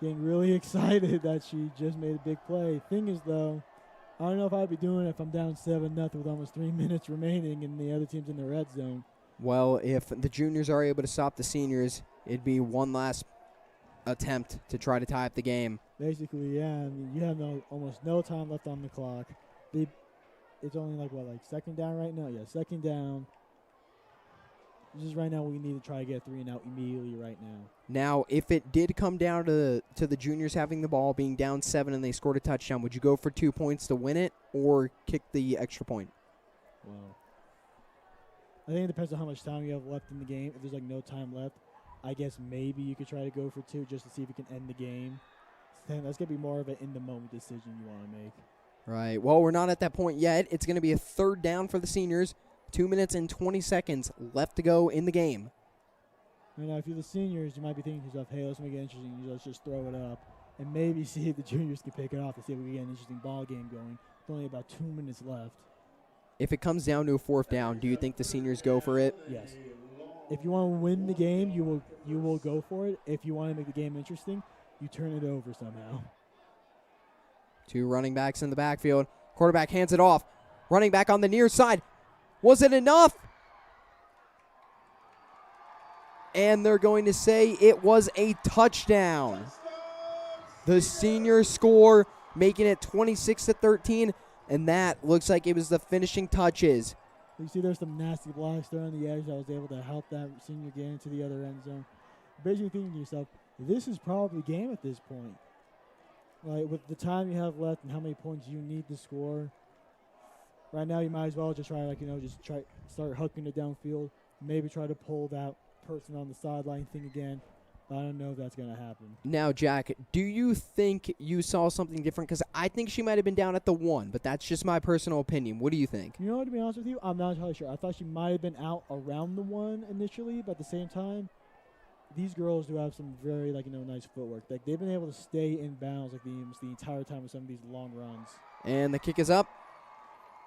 getting really excited that she just made a big play. Thing is, though, I don't know if I'd be doing it if I'm down 7-0 with almost 3 minutes remaining and the other team's in the red zone. Well, if the juniors are able to stop the seniors, it'd be one last attempt to try to tie up the game. Basically, yeah. I mean, you have almost no time left on the clock. It's only second down right now? Yeah, second down. Just right now we need to try to get 3 and out immediately right now. Now, if it did come down to the juniors having the ball, being down 7 and they scored a touchdown, would you go for 2 points to win it or kick the extra point? Well, I think it depends on how much time you have left in the game. If there's no time left, I guess maybe you could try to go for 2 just to see if you can end the game. That's going to be more of an in-the-moment decision you want to make. Right. Well, we're not at that point yet. It's going to be a 3rd down for the seniors. 2 minutes and 20 seconds left to go in the game. Right now, if you're the seniors, you might be thinking to yourself, hey, let's make it interesting. Let's just throw it up and maybe see if the juniors can pick it off to see if we can get an interesting ball game going. With only about 2 minutes left. If it comes down to a 4th down, do you think the seniors go for it? Yes. If you want to win the game, you will go for it. If you want to make the game interesting, you turn it over somehow. 2 running backs in the backfield. Quarterback hands it off. Running back on the near side. Was it enough? And they're going to say it was a touchdown. The seniors score, making it 26-13, and that looks like it was the finishing touches. You see there's some nasty blocks there on the edge that was able to help that senior get into the other end zone. Basically thinking to yourself, this is probably game at this point. With the time you have left and how many points you need to score, right now you might as well just try, start hooking it downfield. Maybe try to pull that person on the sideline thing again. But I don't know if that's going to happen. Now, Jack, do you think you saw something different? Because I think she might have been down at the 1, but that's just my personal opinion. What do you think? You know what, to be honest with you, I'm not entirely sure. I thought she might have been out around the 1 initially, but at the same time, these girls do have some very, nice footwork. Like, they've been able to stay in bounds, the entire time with some of these long runs. And the kick is up.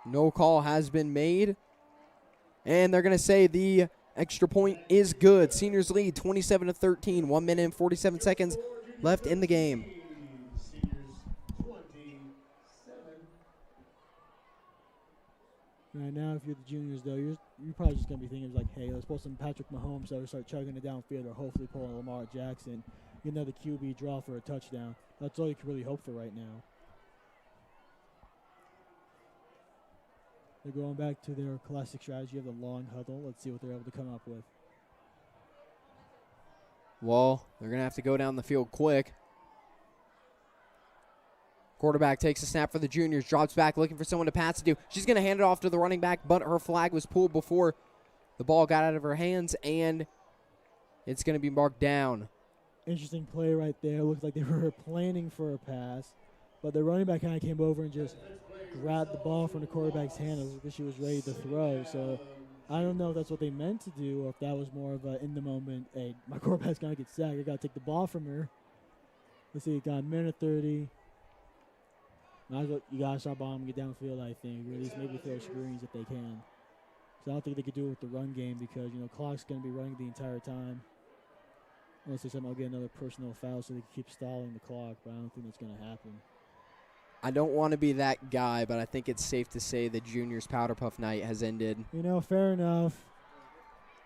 No call has been made. And they're going to say the extra point is good. Seniors lead 27-13. 1 minute and 47 seconds left in the game. Right now, if you're the juniors, though, you're probably just going to be thinking, like, hey, let's pull some Patrick Mahomes so start chugging it downfield, or hopefully pulling Lamar Jackson, get another QB draw for a touchdown. That's all you can really hope for right now. They're going back to their classic strategy of the long huddle. Let's see what they're able to come up with. Well, they're going to have to go down the field quick. Quarterback takes a snap for the juniors, drops back, looking for someone to pass it to. She's going to hand it off to the running back, but her flag was pulled before the ball got out of her hands, and it's going to be marked down. Interesting play right there. Looks like they were planning for a pass, but the running back kind of came over and just grabbed the ball from the quarterback's hand as she was ready to throw. So I don't know if that's what they meant to do, or if that was more of a in the moment, hey, my quarterback's going to get sacked. I got to take the ball from her. Let's see, got a minute 30. You got to start bombing it downfield, I think, or at least maybe throw screens if they can. So I don't think they could do it with the run game because, clock's going to be running the entire time. Unless they somehow get another personal foul so they can keep stalling the clock, but I don't think that's going to happen. I don't want to be that guy, but I think it's safe to say the juniors' Powderpuff night has ended. Fair enough.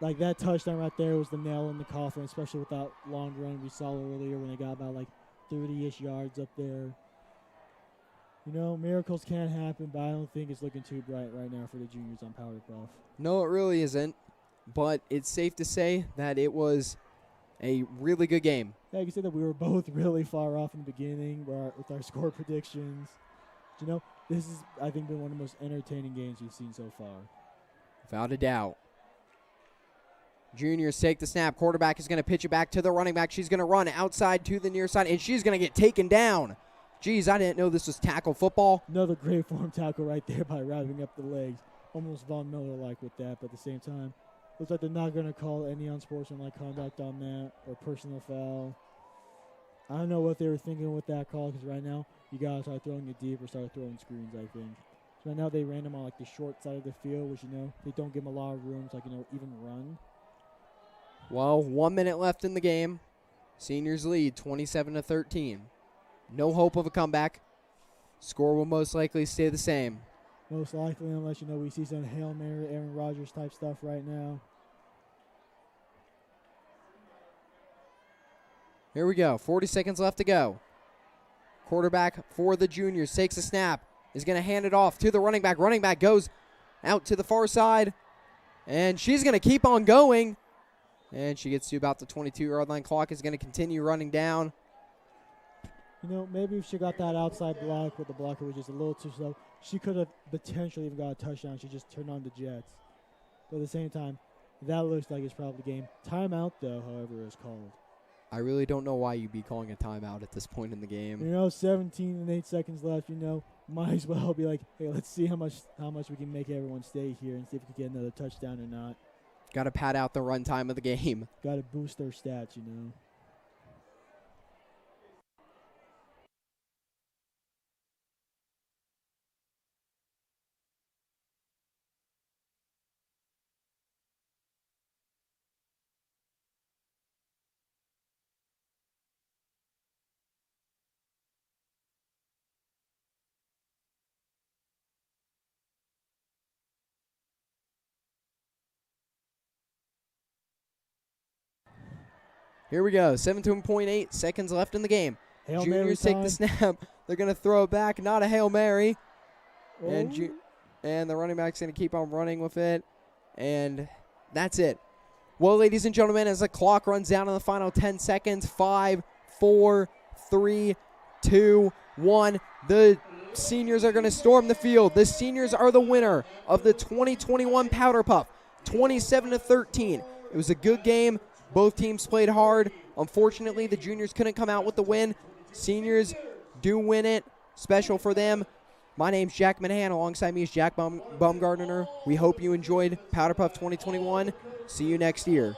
Like, that touchdown right there was the nail in the coffin, especially with that long run we saw earlier when they got about, 30-ish yards up there. Miracles can happen, but I don't think it's looking too bright right now for the juniors on Powderpuff. No, it really isn't, but it's safe to say that it was a really good game. Yeah, you can say that we were both really far off in the beginning with our score predictions. This has, I think, been one of the most entertaining games we've seen so far. Without a doubt. Juniors take the snap. Quarterback is going to pitch it back to the running back. She's going to run outside to the near side, and she's going to get taken down. Geez, I didn't know this was tackle football. Another great form tackle right there by wrapping up the legs. Almost Von Miller-like with that, but at the same time, looks like they're not going to call any unsportsmanlike conduct on that or personal foul. I don't know what they were thinking with that call because right now you got to start throwing it deep or start throwing screens, I think. So right now they ran them on the short side of the field, which, they don't give them a lot of room to, even run. Well, 1 minute left in the game. Seniors lead 27-13. No hope of a comeback. Score will most likely stay the same. Most likely, unless, we see some Hail Mary, Aaron Rodgers type stuff right now. Here we go. 40 seconds left to go. Quarterback for the juniors takes a snap. Is going to hand it off to the running back. Running back goes out to the far side. And she's going to keep on going. And she gets to about the 22-yard line. Clock is going to continue running down. Maybe if she got that outside block, but the blocker was just a little too slow, she could have potentially even got a touchdown. She just turned on the Jets. But at the same time, that looks like it's probably the game. Timeout, though, however, is called. I really don't know why you'd be calling a timeout at this point in the game. 17 and 8 seconds left, might as well be like, hey, let's see how much we can make everyone stay here and see if we can get another touchdown or not. Got to pad out the run time of the game. Got to boost their stats, Here we go. 17.8 seconds left in the game. Hail Juniors Mary take the snap. They're going to throw it back. Not a Hail Mary. Oh. And the running back's going to keep on running with it. And that's it. Well, ladies and gentlemen, as the clock runs down in the final 10 seconds, 5, 4, 3, 2, 1. The seniors are going to storm the field. The seniors are the winner of the 2021 Powderpuff, 27-13. It was a good game. Both teams played hard. Unfortunately, the juniors couldn't come out with the win. Seniors do win it. Special for them. My name's Jack Minahan. Alongside me is Jack Baumgartner. We hope you enjoyed Powderpuff 2021. See you next year.